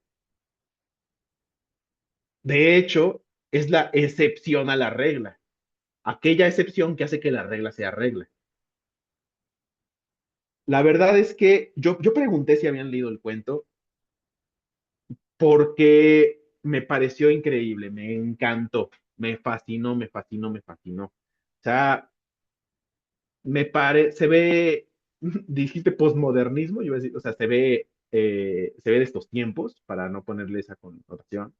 De hecho, es la excepción a la regla. Aquella excepción que hace que la regla sea regla. La verdad es que yo pregunté si habían leído el cuento porque me pareció increíble, me encantó, me fascinó, me fascinó, me fascinó. O sea, se ve, dijiste posmodernismo, yo iba a decir, o sea, se ve de estos tiempos, para no ponerle esa connotación.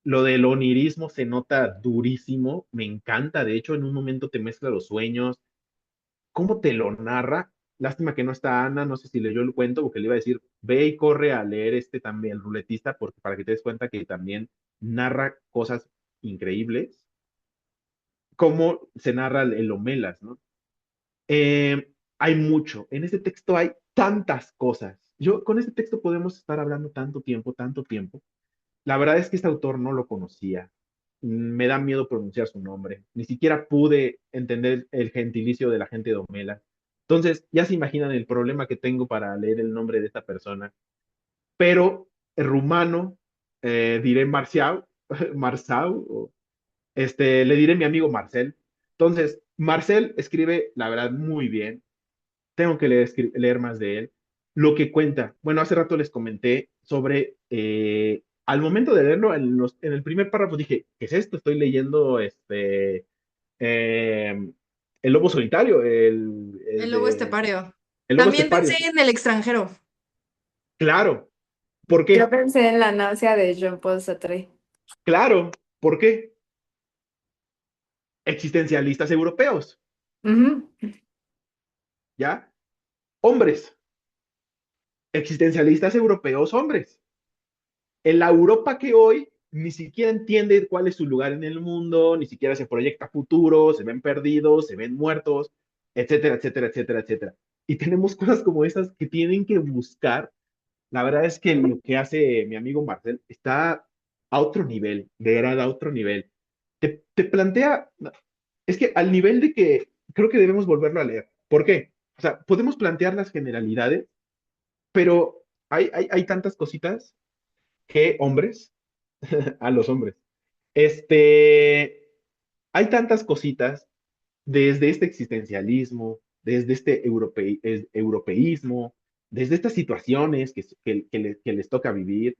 Lo del onirismo se nota durísimo, me encanta, de hecho, en un momento te mezcla los sueños, cómo te lo narra. Lástima que no está Ana, no sé si leyó el cuento, porque le iba a decir, ve y corre a leer este también, el ruletista, porque para que te des cuenta que también narra cosas increíbles, cómo se narra el Omelas, ¿no? Hay mucho, en este texto hay tantas cosas. Con este texto podemos estar hablando tanto tiempo, tanto tiempo. La verdad es que este autor no lo conocía. Me da miedo pronunciar su nombre. Ni siquiera pude entender el gentilicio de la gente de Omela. Entonces, ya se imaginan el problema que tengo para leer el nombre de esta persona. Pero el rumano, diré Marcial, Marsau, le diré mi amigo Marcel. Entonces, Marcel escribe, la verdad, muy bien. Tengo que leer más de él. Lo que cuenta, bueno, hace rato les comenté sobre, al momento de leerlo, en el primer párrafo dije, ¿qué es esto? Estoy leyendo eh, El Lobo Solitario, El lobo estepario. El Lobo También pensé Estepario. en El extranjero. Claro, ¿por Yo qué? pensé en La náusea de Jean-Paul Sartre. Claro, ¿por qué? Existencialistas europeos, Ujú. ¿ya? Hombres, existencialistas europeos, hombres. En la Europa que hoy ni siquiera entiende cuál es su lugar en el mundo, ni siquiera se proyecta futuro, se ven perdidos, se ven muertos, etcétera, etcétera, etcétera, etcétera. Y tenemos cosas como esas que tienen que buscar. La verdad es que lo que hace mi amigo Marcel está a otro nivel, de verdad a otro nivel. Te plantea, es que al nivel de que creo que debemos volverlo a leer. ¿Por qué? O sea, podemos plantear las generalidades, pero hay tantas cositas que hombres, a los hombres. Hay tantas cositas desde este existencialismo, desde este europeísmo, desde estas situaciones que les toca vivir.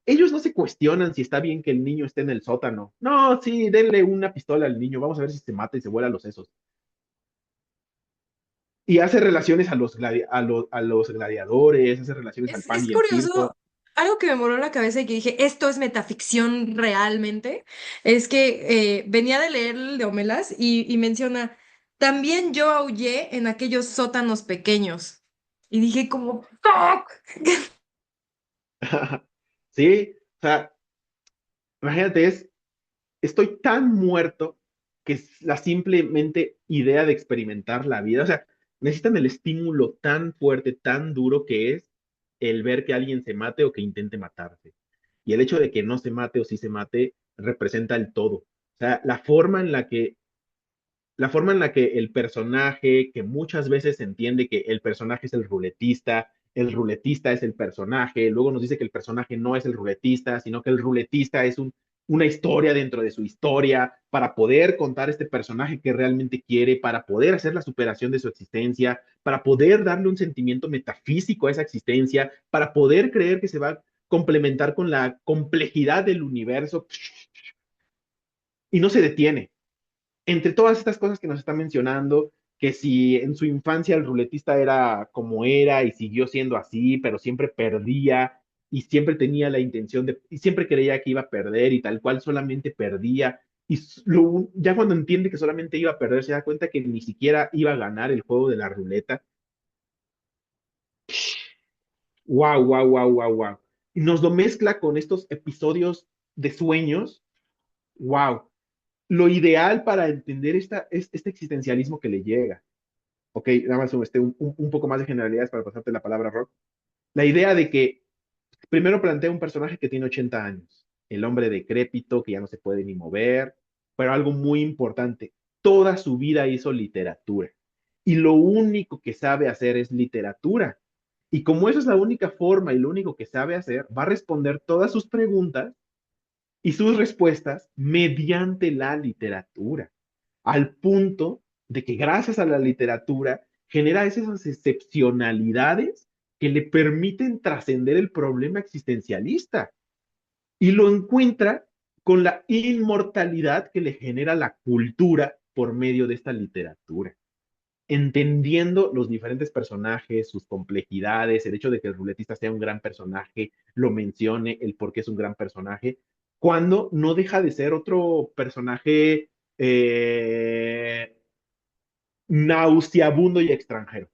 Ellos no se cuestionan si está bien que el niño esté en el sótano. No, sí, denle una pistola al niño, vamos a ver si se mata y se vuela los sesos. Y hace relaciones a los gladiadores, hace relaciones al pan Es y el circo. curioso, algo que me voló la cabeza y que dije, esto es metaficción realmente, es que venía de leer el de Homelas y menciona, también yo aullé en aquellos sótanos pequeños. Y dije como, ¡fuck! Sí, o sea, imagínate, estoy tan muerto que es la simplemente idea de experimentar la vida. O sea, necesitan el estímulo tan fuerte, tan duro que es el ver que alguien se mate o que intente matarse. Y el hecho de que no se mate o sí se mate representa el todo. O sea, la forma en la que la forma en la que el personaje, que muchas veces se entiende que el personaje es el ruletista es el personaje, luego nos dice que el personaje no es el ruletista, sino que el ruletista es una historia dentro de su historia para poder contar este personaje que realmente quiere, para poder hacer la superación de su existencia, para poder darle un sentimiento metafísico a esa existencia, para poder creer que se va a complementar con la complejidad del universo y no se detiene. Entre todas estas cosas que nos está mencionando, que si en su infancia el ruletista era como era y siguió siendo así, pero siempre perdía y siempre tenía la intención y siempre creía que iba a perder y tal cual solamente perdía. Y ya cuando entiende que solamente iba a perder, se da cuenta que ni siquiera iba a ganar el juego de la ruleta. Wow, wow, wow, wow, wow. Y nos lo mezcla con estos episodios de sueños. Wow. Lo ideal para entender este existencialismo que le llega. Ok, nada más un poco más de generalidades para pasarte la palabra, Rock. La idea de que primero plantea un personaje que tiene 80 años, el hombre decrépito que ya no se puede ni mover, pero algo muy importante, toda su vida hizo literatura y lo único que sabe hacer es literatura. Y como eso es la única forma y lo único que sabe hacer, va a responder todas sus preguntas y sus respuestas mediante la literatura, al punto de que gracias a la literatura genera esas excepcionalidades que le permiten trascender el problema existencialista y lo encuentra con la inmortalidad que le genera la cultura por medio de esta literatura, entendiendo los diferentes personajes, sus complejidades, el hecho de que el ruletista sea un gran personaje, lo mencione, el por qué es un gran personaje, cuando no deja de ser otro personaje nauseabundo y extranjero.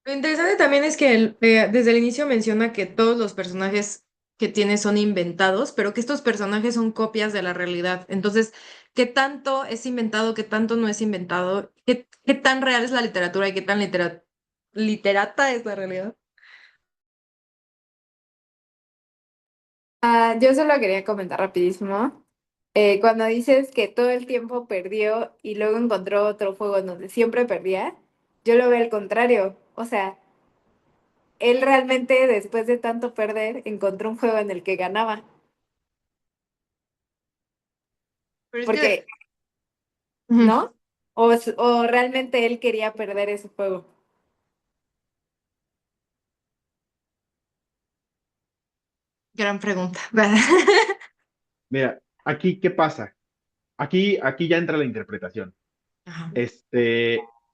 Lo interesante también es que desde el inicio menciona que todos los personajes que tiene son inventados, pero que estos personajes son copias de la realidad. Entonces, ¿qué tanto es inventado, qué tanto no es inventado? ¿Qué tan real es la literatura y qué tan literata es la realidad? Yo solo quería comentar rapidísimo. Cuando dices que todo el tiempo perdió y luego encontró otro juego en donde siempre perdía, yo lo veo al contrario. O sea, él realmente después de tanto perder encontró un juego en el que ganaba. Pero es que, Porque, ujú, ¿no? O realmente él quería perder ese juego. gran pregunta. Mira, aquí, ¿qué pasa? Aquí ya entra la interpretación. Ajá.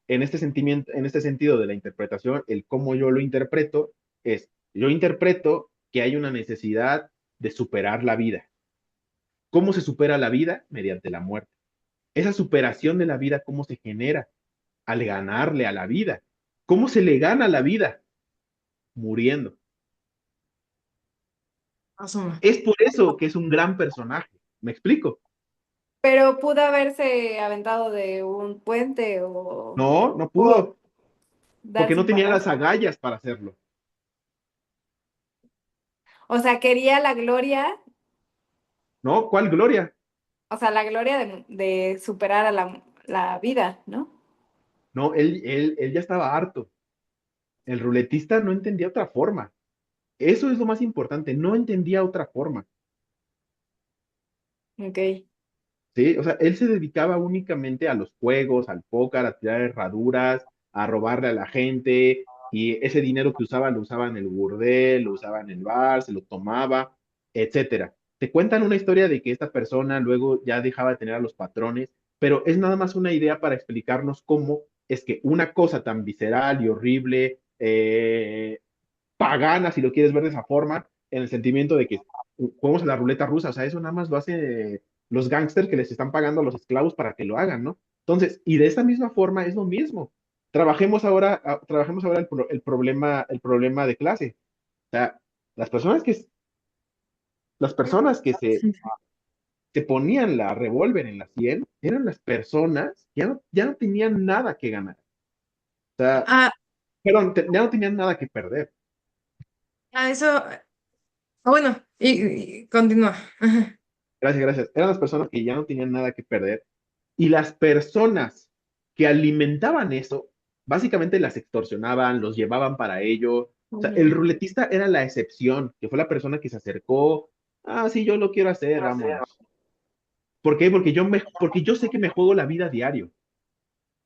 En este sentimiento, en este sentido de la interpretación, el cómo yo lo interpreto es, yo interpreto que hay una necesidad de superar la vida. ¿Cómo se supera la vida? Mediante la muerte. Esa superación de la vida, ¿cómo se genera? Al ganarle a la vida. ¿Cómo se le gana a la vida? Muriendo. Asuma. Es por eso que es un gran personaje. ¿Me explico? Pero pudo haberse aventado de un puente No, no o pudo, porque darse no un tenía balazo. las agallas para hacerlo. O sea, quería la gloria, ¿No? ¿Cuál gloria? o sea, la gloria de superar a la vida, ¿no? No, él ya estaba harto. El ruletista no entendía otra forma. Eso es lo más importante, no entendía otra forma. Ok. ¿Sí? O sea, él se dedicaba únicamente a los juegos, al póker, a tirar herraduras, a robarle a la gente, y ese dinero que usaba lo usaba en el burdel, lo usaba en el bar, se lo tomaba, etcétera. Te cuentan una historia de que esta persona luego ya dejaba de tener a los patrones, pero es nada más una idea para explicarnos cómo es que una cosa tan visceral y horrible, pagana, si lo quieres ver de esa forma, en el sentimiento de que jugamos a la ruleta rusa, o sea, eso nada más lo hace los gángsters que les están pagando a los esclavos para que lo hagan, ¿no? Entonces, y de esta misma forma es lo mismo. Trabajemos ahora el problema de clase. O sea, las personas que, las personas que se ponían la revólver en la sien eran las personas que ya no tenían nada que ganar. O sea, Ah, perdón, ya no tenían nada que perder. eso. Bueno, y continúa. Ajá. Gracias, gracias. Eran las personas que ya no tenían nada que perder Y las personas que alimentaban eso, básicamente las extorsionaban, los llevaban para ello. O sea, el ruletista era la excepción, que fue la persona que se acercó. Ah, sí, yo lo quiero hacer, vámonos. ¿Por qué? Porque yo sé que me juego la vida a diario.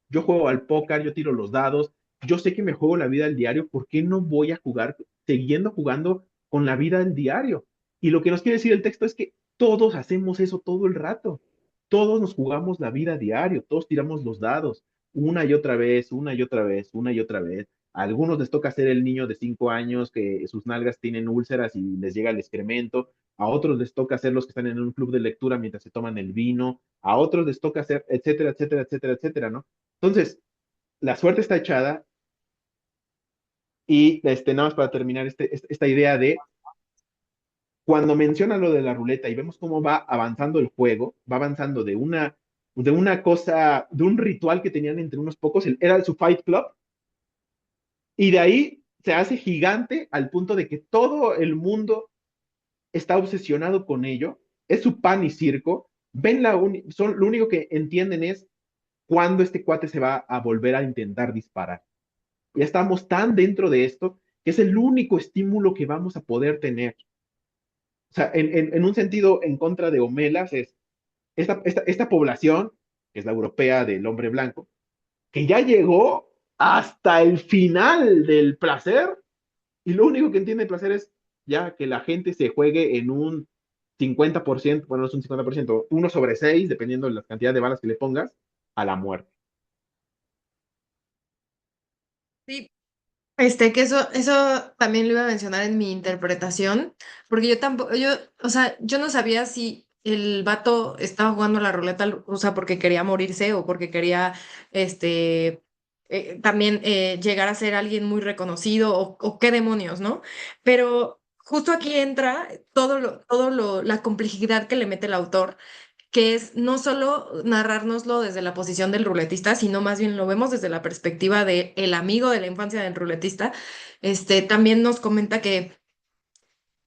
Yo juego al póker, yo tiro los dados, yo sé que me juego la vida al diario, ¿por qué no voy a jugar, siguiendo jugando con la vida al diario? Y lo que nos quiere decir el texto es que todos hacemos eso todo el rato. Todos nos jugamos la vida a diario, todos tiramos los dados una y otra vez, una y otra vez, una y otra vez. A algunos les toca ser el niño de 5 años que sus nalgas tienen úlceras y les llega el excremento. A otros les toca ser los que están en un club de lectura mientras se toman el vino. A otros les toca ser, etcétera, etcétera, etcétera, etcétera, ¿no? Entonces, la suerte está echada y nada más para terminar esta idea de cuando menciona lo de la ruleta y vemos cómo va avanzando el juego, va avanzando de una cosa, de un ritual que tenían entre unos pocos, era su Fight Club, y de ahí se hace gigante al punto de que todo el mundo está obsesionado con ello, es su pan y circo, lo único que entienden es cuándo este cuate se va a volver a intentar disparar. Ya estamos tan dentro de esto que es el único estímulo que vamos a poder tener. O sea, en un sentido, en contra de Homelas, es esta población, que es la europea del hombre blanco, que ya llegó hasta el final del placer y lo único que entiende el placer es ya que la gente se juegue en un 50%, bueno, no es un 50%, 1/6, dependiendo de la cantidad de balas que le pongas, a la muerte. Sí, que eso también lo iba a mencionar en mi interpretación, porque yo tampoco, o sea, yo no sabía si el vato estaba jugando la ruleta rusa porque quería morirse o porque quería, también llegar a ser alguien muy reconocido o qué demonios, ¿no? Pero justo aquí entra la complejidad que le mete el autor, que es no solo narrárnoslo desde la posición del ruletista, sino más bien lo vemos desde la perspectiva de el amigo de la infancia del ruletista. También nos comenta que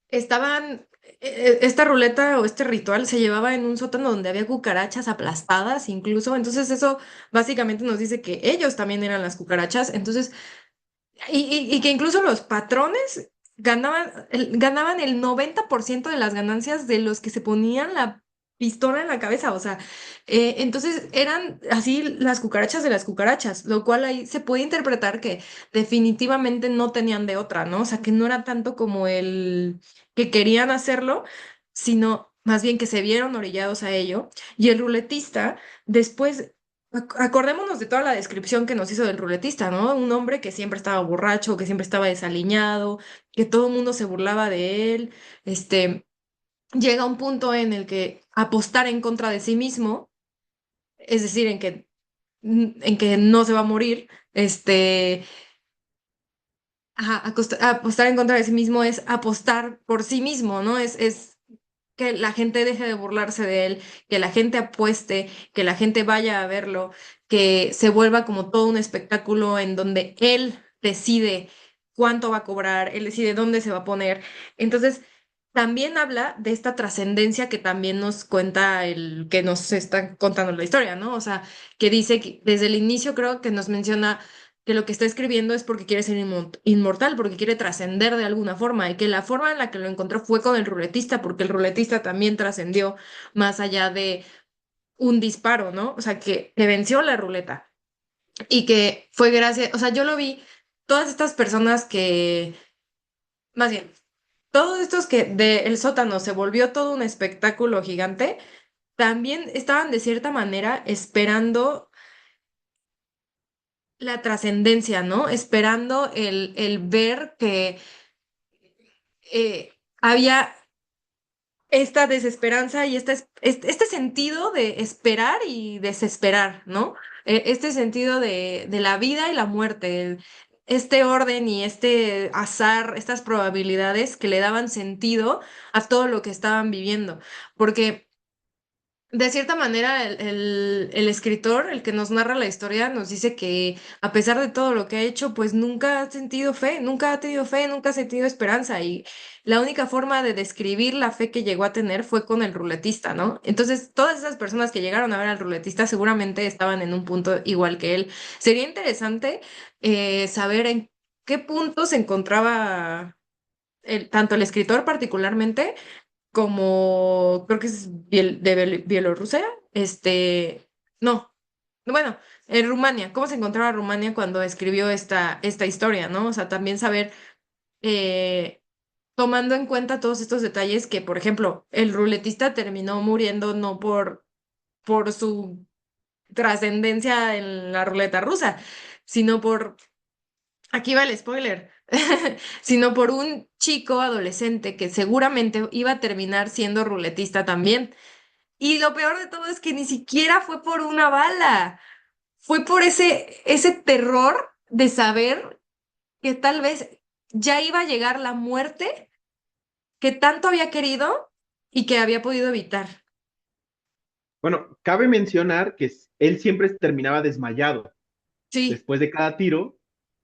esta ruleta o este ritual se llevaba en un sótano donde había cucarachas aplastadas incluso, entonces eso básicamente nos dice que ellos también eran las cucarachas, entonces, y que incluso los patrones ganaban el 90% de las ganancias de los que se ponían la pistola en la cabeza, o sea, entonces eran así las cucarachas de las cucarachas, lo cual ahí se puede interpretar que definitivamente no tenían de otra, ¿no? O sea, que no era tanto como el que querían hacerlo, sino más bien que se vieron orillados a ello. Y el ruletista, después, acordémonos de toda la descripción que nos hizo del ruletista, ¿no? Un hombre que siempre estaba borracho, que siempre estaba desaliñado, que todo el mundo se burlaba de él, llega un punto en el que apostar en contra de sí mismo, es decir, en que no se va a morir, apostar en contra de sí mismo es apostar por sí mismo, ¿no? Es que la gente deje de burlarse de él, que la gente apueste, que la gente vaya a verlo, que se vuelva como todo un espectáculo en donde él decide cuánto va a cobrar, él decide dónde se va a poner. Entonces, también habla de esta trascendencia que también nos cuenta el que nos está contando la historia, ¿no? O sea, que dice que desde el inicio creo que nos menciona que lo que está escribiendo es porque quiere ser inmortal, porque quiere trascender de alguna forma, y que la forma en la que lo encontró fue con el ruletista, porque el ruletista también trascendió más allá de un disparo, ¿no? O sea, que venció la ruleta y que fue gracias, o sea, yo lo vi, todas estas personas que, más bien, todos estos que del sótano se volvió todo un espectáculo gigante, también estaban de cierta manera esperando la trascendencia, ¿no? Esperando el ver que había esta desesperanza y este sentido de esperar y desesperar, ¿no? Este sentido de la vida y la muerte, este orden y este azar, estas probabilidades que le daban sentido a todo lo que estaban viviendo. Porque De cierta manera, el escritor, el que nos narra la historia, nos dice que a pesar de todo lo que ha hecho, pues nunca ha sentido fe, nunca ha tenido fe, nunca ha sentido esperanza. Y la única forma de describir la fe que llegó a tener fue con el ruletista, ¿no? Entonces, todas esas personas que llegaron a ver al ruletista seguramente estaban en un punto igual que él. Sería interesante saber en qué punto se encontraba tanto el escritor particularmente como creo que es Bielorrusia, no, bueno, en Rumania, cómo se encontraba Rumania cuando escribió esta historia, ¿no? O sea, también saber, eh, tomando en cuenta todos estos detalles, que, por ejemplo, el ruletista terminó muriendo no por su trascendencia en la ruleta rusa, sino aquí va el spoiler, sino por un chico adolescente que seguramente iba a terminar siendo ruletista también. Y lo peor de todo es que ni siquiera fue por una bala, fue por ese terror de saber que tal vez ya iba a llegar la muerte que tanto había querido y que había podido evitar. Bueno, cabe mencionar que él siempre terminaba desmayado Sí, después de cada tiro,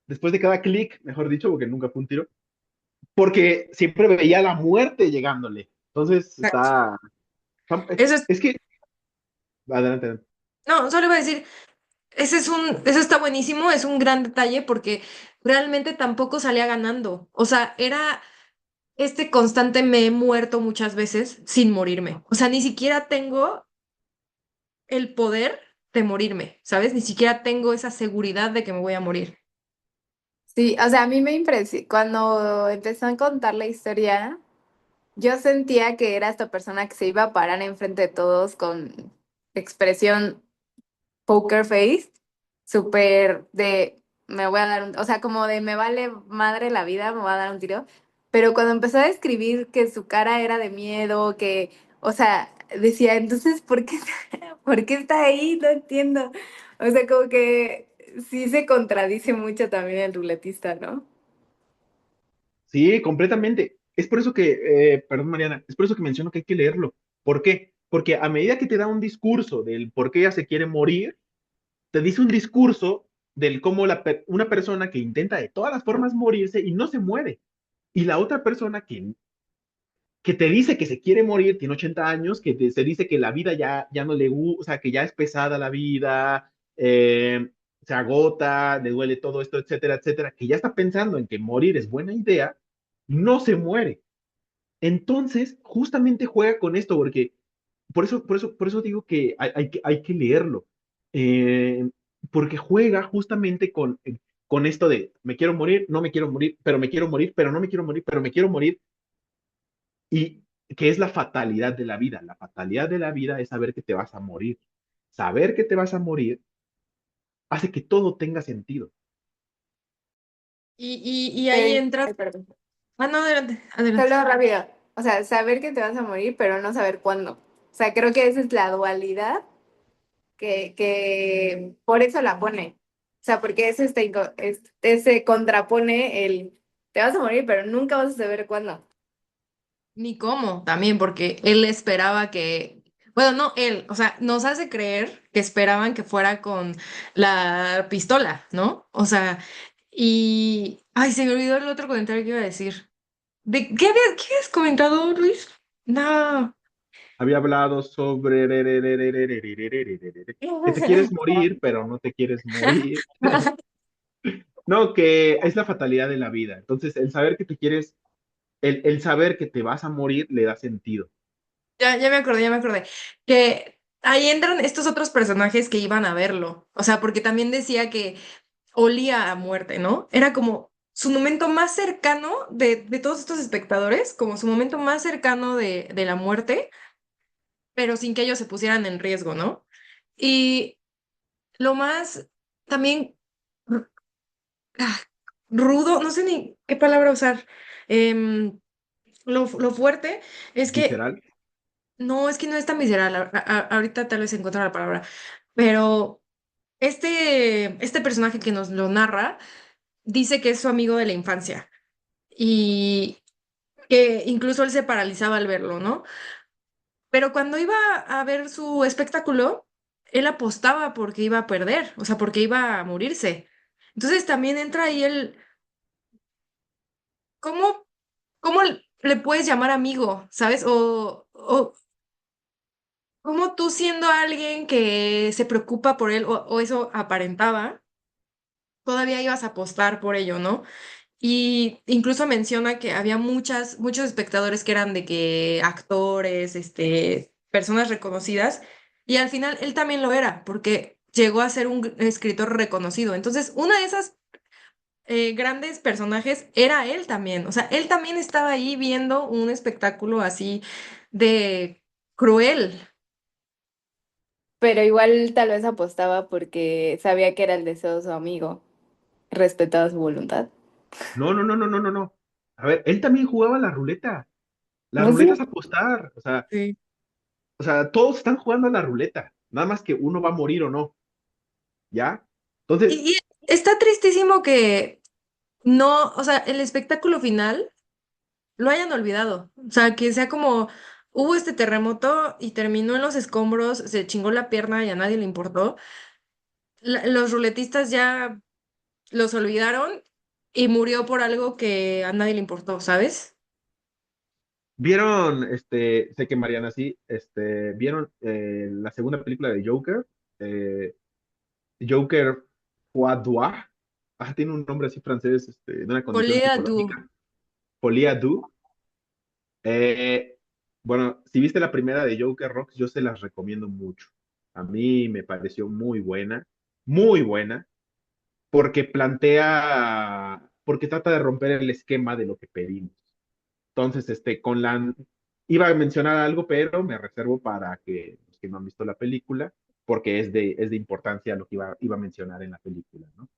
después de cada clic, mejor dicho, porque nunca fue un tiro, porque siempre veía la muerte llegándole. Entonces eso es, es que, adelante, adelante. no, solo iba a decir, eso está buenísimo, es un gran detalle porque realmente tampoco salía ganando. O sea, era este constante me he muerto muchas veces sin morirme. O sea, ni siquiera tengo el poder de morirme, ¿sabes? Ni siquiera tengo esa seguridad de que me voy a morir. Sí, o sea, a mí me impresionó, cuando empezó a contar la historia, yo sentía que era esta persona que se iba a parar enfrente de todos con expresión poker face, súper de me voy a dar un, o sea, como de me vale madre la vida, me voy a dar un tiro. Pero cuando empezó a describir que su cara era de miedo, que, o sea, decía, entonces, ¿por qué está ahí? No entiendo. O sea, como que sí se contradice mucho también el ruletista, ¿no? Sí, completamente. Es por eso que, perdón, Mariana, es por eso que menciono que hay que leerlo. ¿Por qué? Porque a medida que te da un discurso del por qué ella se quiere morir, te dice un discurso del cómo una persona que intenta de todas las formas morirse y no se muere. Y la otra persona que te dice que se quiere morir, tiene 80 años, se dice que la vida ya no le gusta, o sea, que ya es pesada la vida, se agota, le duele todo esto, etcétera, etcétera, que ya está pensando en que morir es buena idea, no se muere. Entonces, justamente juega con esto, porque por eso digo que hay que leerlo. Eh, Porque juega justamente con esto de me quiero morir, no me quiero morir, pero me quiero morir, pero no me quiero morir, pero me quiero morir, y que es la fatalidad de la vida. La fatalidad de la vida es saber que te vas a morir. Saber que te vas a morir hace que todo tenga sentido. Y ahí entra. Ay, perdón. Ah, no, adelante, adelante. Solo rápido. O sea, saber que te vas a morir, pero no saber cuándo. O sea, creo que esa es la dualidad que por eso la pone. O sea, porque se contrapone el te vas a morir, pero nunca vas a saber cuándo. Ni cómo, también, porque él esperaba que, bueno, no él, o sea, nos hace creer que esperaban que fuera con la pistola, ¿no? O sea, ay, se me olvidó el otro comentario que iba a decir. ¿Qué habías comentado, Luis? No. Había hablado sobre que te quieres morir, pero no te quieres morir. No, que es la fatalidad de la vida. Entonces, el saber que te vas a morir le da sentido. Ya me acordé, ya me acordé. Que ahí entran estos otros personajes que iban a verlo. O sea, porque también decía que olía a muerte, ¿no? Era como su momento más cercano de todos estos espectadores, como su momento más cercano de la muerte, pero sin que ellos se pusieran en riesgo, ¿no? Y lo más también r- ah, rudo, no sé ni qué palabra usar. em, lo fuerte es que Visceral. no, es que no es tan visceral. Ahorita tal vez encuentro la palabra, pero este personaje que nos lo narra dice que es su amigo de la infancia y que incluso él se paralizaba al verlo, ¿no? pero cuando iba a ver su espectáculo, él apostaba porque iba a perder, o sea, porque iba a morirse. Entonces también entra ahí ¿cómo, cómo le puedes llamar amigo, ¿sabes? O cómo tú siendo alguien que se preocupa por él, o eso aparentaba, todavía ibas a apostar por ello, ¿no? Y incluso menciona que había muchos espectadores que eran de que actores, personas reconocidas, y al final él también lo era, porque llegó a ser un escritor reconocido. Entonces, una de esas grandes personajes era él también. O sea, él también estaba ahí viendo un espectáculo así de cruel. Pero igual tal vez apostaba porque sabía que era el deseo de su amigo, respetaba su voluntad. No, no, no, no, no, no, no. A ver, él también jugaba la ruleta. La ¿No ruleta sí? es apostar. Sí. O sea, todos están jugando a la ruleta. Nada más que uno va a morir o no. ¿Ya? Entonces, Y está tristísimo que no, o sea, el espectáculo final lo hayan olvidado. O sea, que sea como, hubo este terremoto y terminó en los escombros, se chingó la pierna y a nadie le importó. Los ruletistas ya los olvidaron y murió por algo que a nadie le importó, ¿sabes? ¿vieron, sé que Mariana sí, vieron la segunda película de Joker? Eh, Joker Foie tiene un nombre así francés, de una condición Olea tú. psicológica. Folie à deux. Eh, bueno, si viste la primera de Joker Rocks, yo se las recomiendo mucho. A mí me pareció muy buena, porque porque trata de romper el esquema de lo que pedimos. Entonces, iba a mencionar algo, pero me reservo para que los que no han visto la película, porque es de importancia lo que iba a mencionar en la película, ¿no?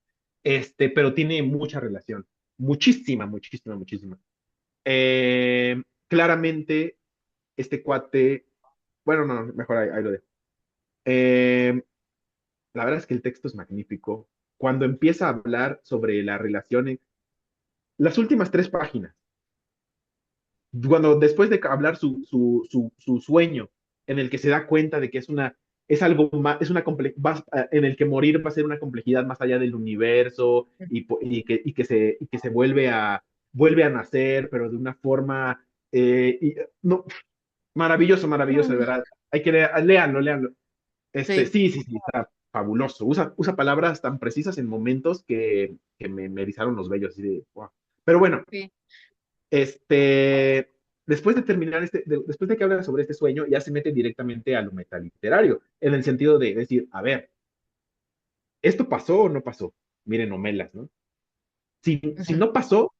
Pero tiene mucha relación, muchísima, muchísima, muchísima. Claramente, este cuate, bueno, no, mejor ahí lo dejo. Eh, la verdad es que el texto es magnífico. Cuando empieza a hablar sobre la relación en las últimas 3 páginas, cuando después de hablar su sueño, en el que se da cuenta de que es algo más, en el que morir va a ser una complejidad más allá del universo y que se vuelve a nacer, pero de una forma, no, maravilloso, maravilloso, de Mm. verdad. Hay que leerlo, leanlo. Sí. Sí, sí, sí, está fabuloso. Usa palabras tan precisas en momentos que me erizaron los vellos, así de, wow. Pero bueno, Sí. después de terminar después de que habla sobre este sueño, ya se mete directamente a lo metaliterario, en el sentido de decir, a ver, ¿esto pasó o no pasó? Miren, Omelas, ¿no? Si Ujú, no pasó,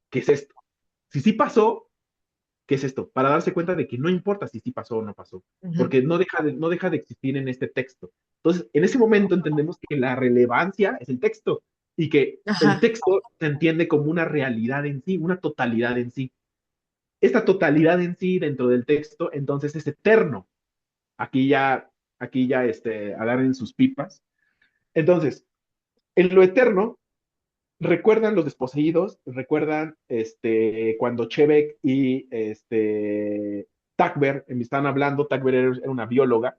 ¿qué es esto? Si sí pasó, ¿qué es esto? Para darse cuenta de que no importa si sí pasó o no pasó, ujú. porque no deja de existir en este texto. Entonces, en ese momento entendemos que la relevancia es el texto y que el Ajá. texto se entiende como una realidad en sí, una totalidad en sí. Esta totalidad en sí dentro del texto, entonces es eterno. Aquí ya, agarren sus pipas. Entonces, en lo eterno, recuerdan los desposeídos, recuerdan cuando Chebek y Takber están hablando. Takber era una bióloga.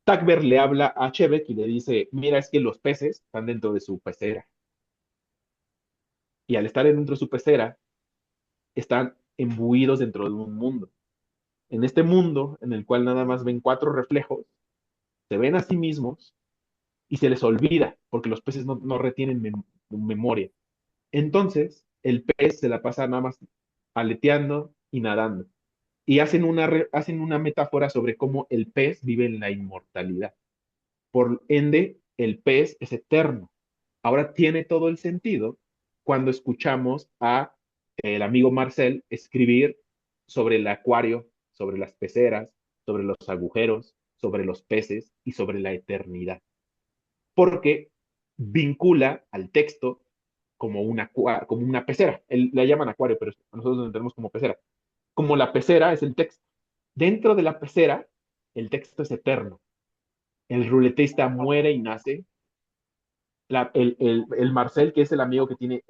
Takber le habla a Chebek y le dice, mira, es que los peces están dentro de su pecera. Y al estar dentro de su pecera, están embuidos dentro de un mundo. En este mundo, en el cual nada más ven 4 reflejos, se ven a sí mismos y se les olvida, porque los peces no retienen memoria. Entonces, el pez se la pasa nada más aleteando y nadando. Y hacen una metáfora sobre cómo el pez vive en la inmortalidad. Por ende, el pez es eterno. Ahora tiene todo el sentido cuando escuchamos a el amigo Marcel escribir sobre el acuario, sobre las peceras, sobre los agujeros, sobre los peces y sobre la eternidad, porque vincula al texto como una pecera. Él la llaman acuario, pero nosotros lo entendemos como pecera. Como la pecera es el texto. Dentro de la pecera, el texto es eterno. El ruletista muere y nace. El Marcel, que es el amigo que tiene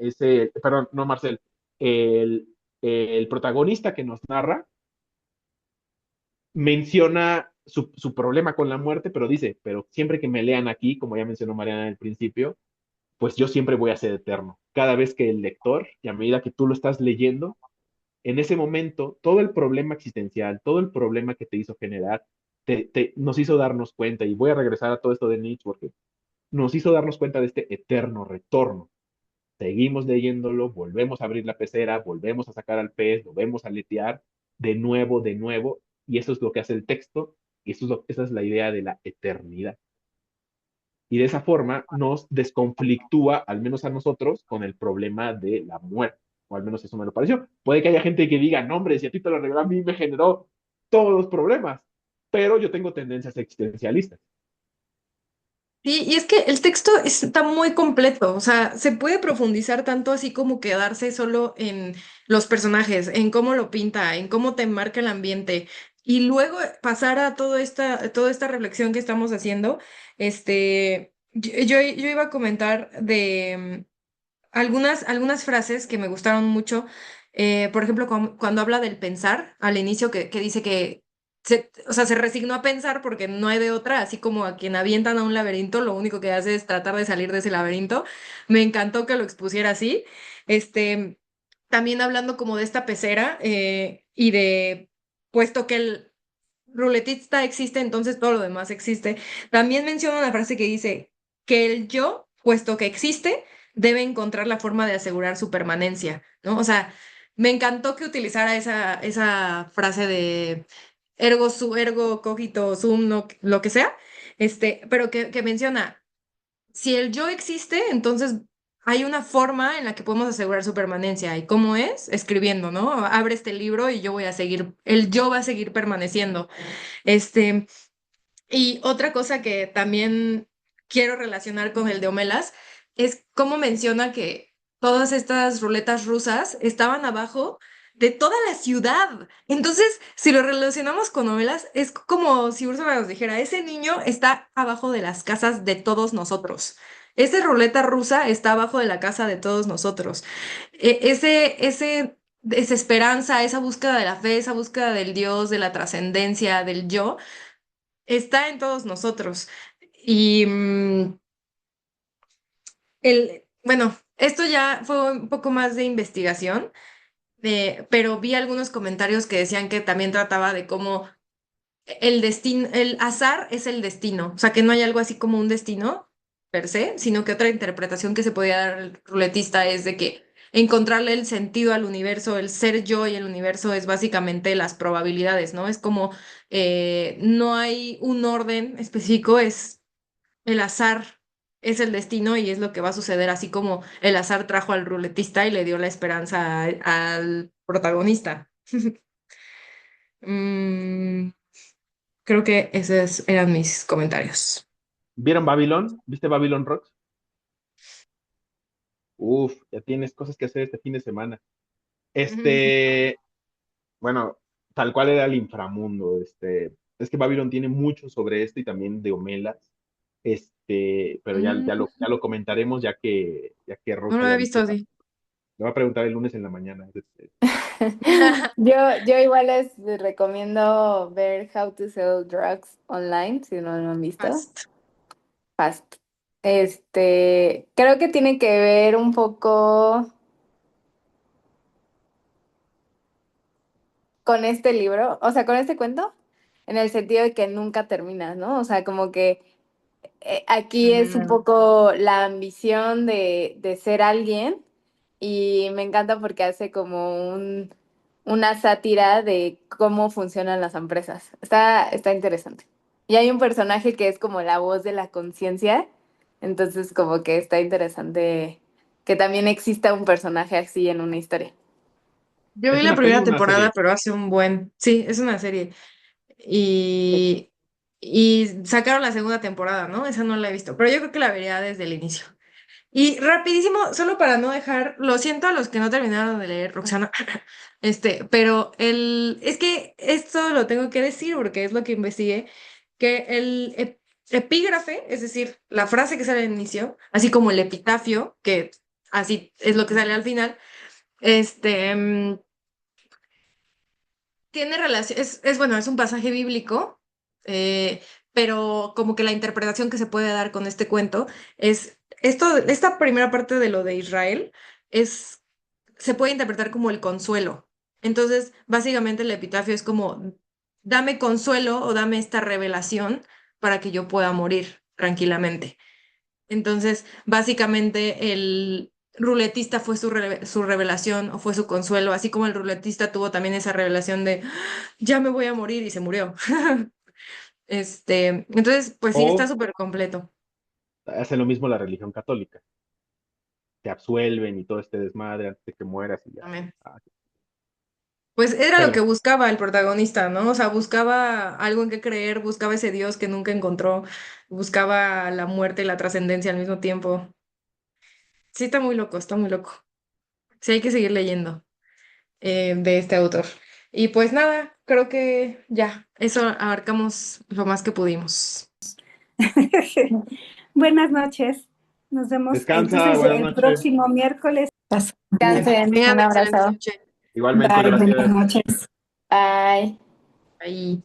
perdón, no Marcel, el, el protagonista que nos narra, menciona su problema con la muerte, pero dice, pero siempre que me lean aquí, como ya mencionó Mariana al principio, pues yo siempre voy a ser eterno. Cada vez que el lector, y a medida que tú lo estás leyendo, en ese momento, todo el problema existencial, todo el problema que te hizo generar, nos hizo darnos cuenta, y voy a regresar a todo esto de Nietzsche, porque nos hizo darnos cuenta de este eterno retorno. Seguimos leyéndolo, volvemos a abrir la pecera, volvemos a sacar al pez, volvemos a letear de nuevo, y eso es lo que hace el texto, y esa es la idea de la eternidad. Y de esa forma nos desconflictúa, al menos a nosotros, con el problema de la muerte. O al menos eso me lo pareció. Puede que haya gente que diga, no, hombre, si a ti te lo regaló, a mí me generó todos los problemas. Pero yo tengo tendencias existencialistas. Sí, y es que el texto está muy completo, o sea, se puede profundizar tanto así como quedarse solo en los personajes, en cómo lo pinta, en cómo te marca el ambiente, y luego pasar a toda esta reflexión que estamos haciendo. Yo iba a comentar de algunas frases que me gustaron mucho. Por ejemplo, cuando habla del pensar al inicio, que dice que o sea, se resignó a pensar porque no hay de otra, así como a quien avientan a un laberinto, lo único que hace es tratar de salir de ese laberinto. Me encantó que lo expusiera así. Este, también hablando como de esta pecera, y de, puesto que el ruletista existe, entonces todo lo demás existe. También menciona una frase que dice que el yo, puesto que existe, debe encontrar la forma de asegurar su permanencia, ¿no? O sea, me encantó que utilizara esa frase de ergo su, ergo cogito sum, no, lo que sea, pero que menciona, si el yo existe, entonces hay una forma en la que podemos asegurar su permanencia. ¿Y cómo es? Escribiendo, ¿no? Abre este libro y yo voy a seguir, el yo va a seguir permaneciendo. Este, y otra cosa que también quiero relacionar con el de Omelas es cómo menciona que todas estas ruletas rusas estaban abajo de toda la ciudad. Entonces, si lo relacionamos con Omelas, es como si Úrsula nos dijera, ese niño está abajo de las casas de todos nosotros. Esa ruleta rusa está abajo de la casa de todos nosotros. Esa esperanza, esa búsqueda de la fe, esa búsqueda del Dios, de la trascendencia, del yo está en todos nosotros. Y bueno, esto ya fue un poco más de investigación, pero vi algunos comentarios que decían que también trataba de cómo el destino, el azar es el destino, o sea, que no hay algo así como un destino per se, sino que otra interpretación que se podía dar al ruletista es de que encontrarle el sentido al universo, el ser yo y el universo es básicamente las probabilidades, ¿no? Es como no hay un orden específico, es el azar. Es el destino y es lo que va a suceder, así como el azar trajo al ruletista y le dio la esperanza al protagonista. Mm, Creo que esos eran mis comentarios. ¿Vieron Babylon? ¿Viste Babylon Rocks? Uf, ya tienes cosas que hacer este fin de semana. Este, bueno, tal cual era el inframundo. Es que Babylon tiene mucho sobre esto y también de Homelas. Pero ya lo comentaremos ya que No Rosa lo haya había visto. visto así. Le va a preguntar el lunes en la mañana. Yo igual les recomiendo ver How to Sell Drugs Online, si no lo han visto. Fast. Fast. Creo que tiene que ver un poco con este libro, o sea, con este cuento, en el sentido de que nunca terminas, ¿no? O sea, como que aquí es un poco la ambición de ser alguien y me encanta porque hace como una sátira de cómo funcionan las empresas. Está interesante. Y hay un personaje que es como la voz de la conciencia, entonces como que está interesante que también exista un personaje así en una historia. Yo vi ¿Es la una peli primera o una temporada, serie? pero hace un buen. Sí, es una serie. Y, y sacaron la segunda temporada, ¿no? Esa no la he visto, pero yo creo que la vería desde el inicio. Y rapidísimo, solo para no dejar, lo siento a los que no terminaron de leer, Roxana, pero es que esto lo tengo que decir porque es lo que investigué, que el epígrafe, es decir, la frase que sale al inicio, así como el epitafio, que así es lo que sale al final, este, tiene relación, bueno, es un pasaje bíblico, pero como que la interpretación que se puede dar con este cuento es esta primera parte de lo de Israel se puede interpretar como el consuelo. Entonces, básicamente el epitafio es como, dame consuelo o dame esta revelación para que yo pueda morir tranquilamente. Entonces, básicamente el ruletista fue su revelación o fue su consuelo, así como el ruletista tuvo también esa revelación de, ya me voy a morir y se murió. Entonces, pues sí, está O súper completo. hace lo mismo la religión católica. Te absuelven y todo este desmadre antes de que mueras y ya. Amén. Ah, Pues era lo que pero, buscaba el protagonista, ¿no? O sea, buscaba algo en que creer, buscaba ese Dios que nunca encontró, buscaba la muerte y la trascendencia al mismo tiempo. Sí, está muy loco, está muy loco. Sí, hay que seguir leyendo de este autor. Y pues nada, creo que ya, eso abarcamos lo más que pudimos. Buenas noches. Nos vemos descansa, entonces buenas el noches. próximo miércoles. Descansen, Tengan un excelente abrazo. noche. Igualmente, Bye, buenas gracias. noches. Bye. Ahí.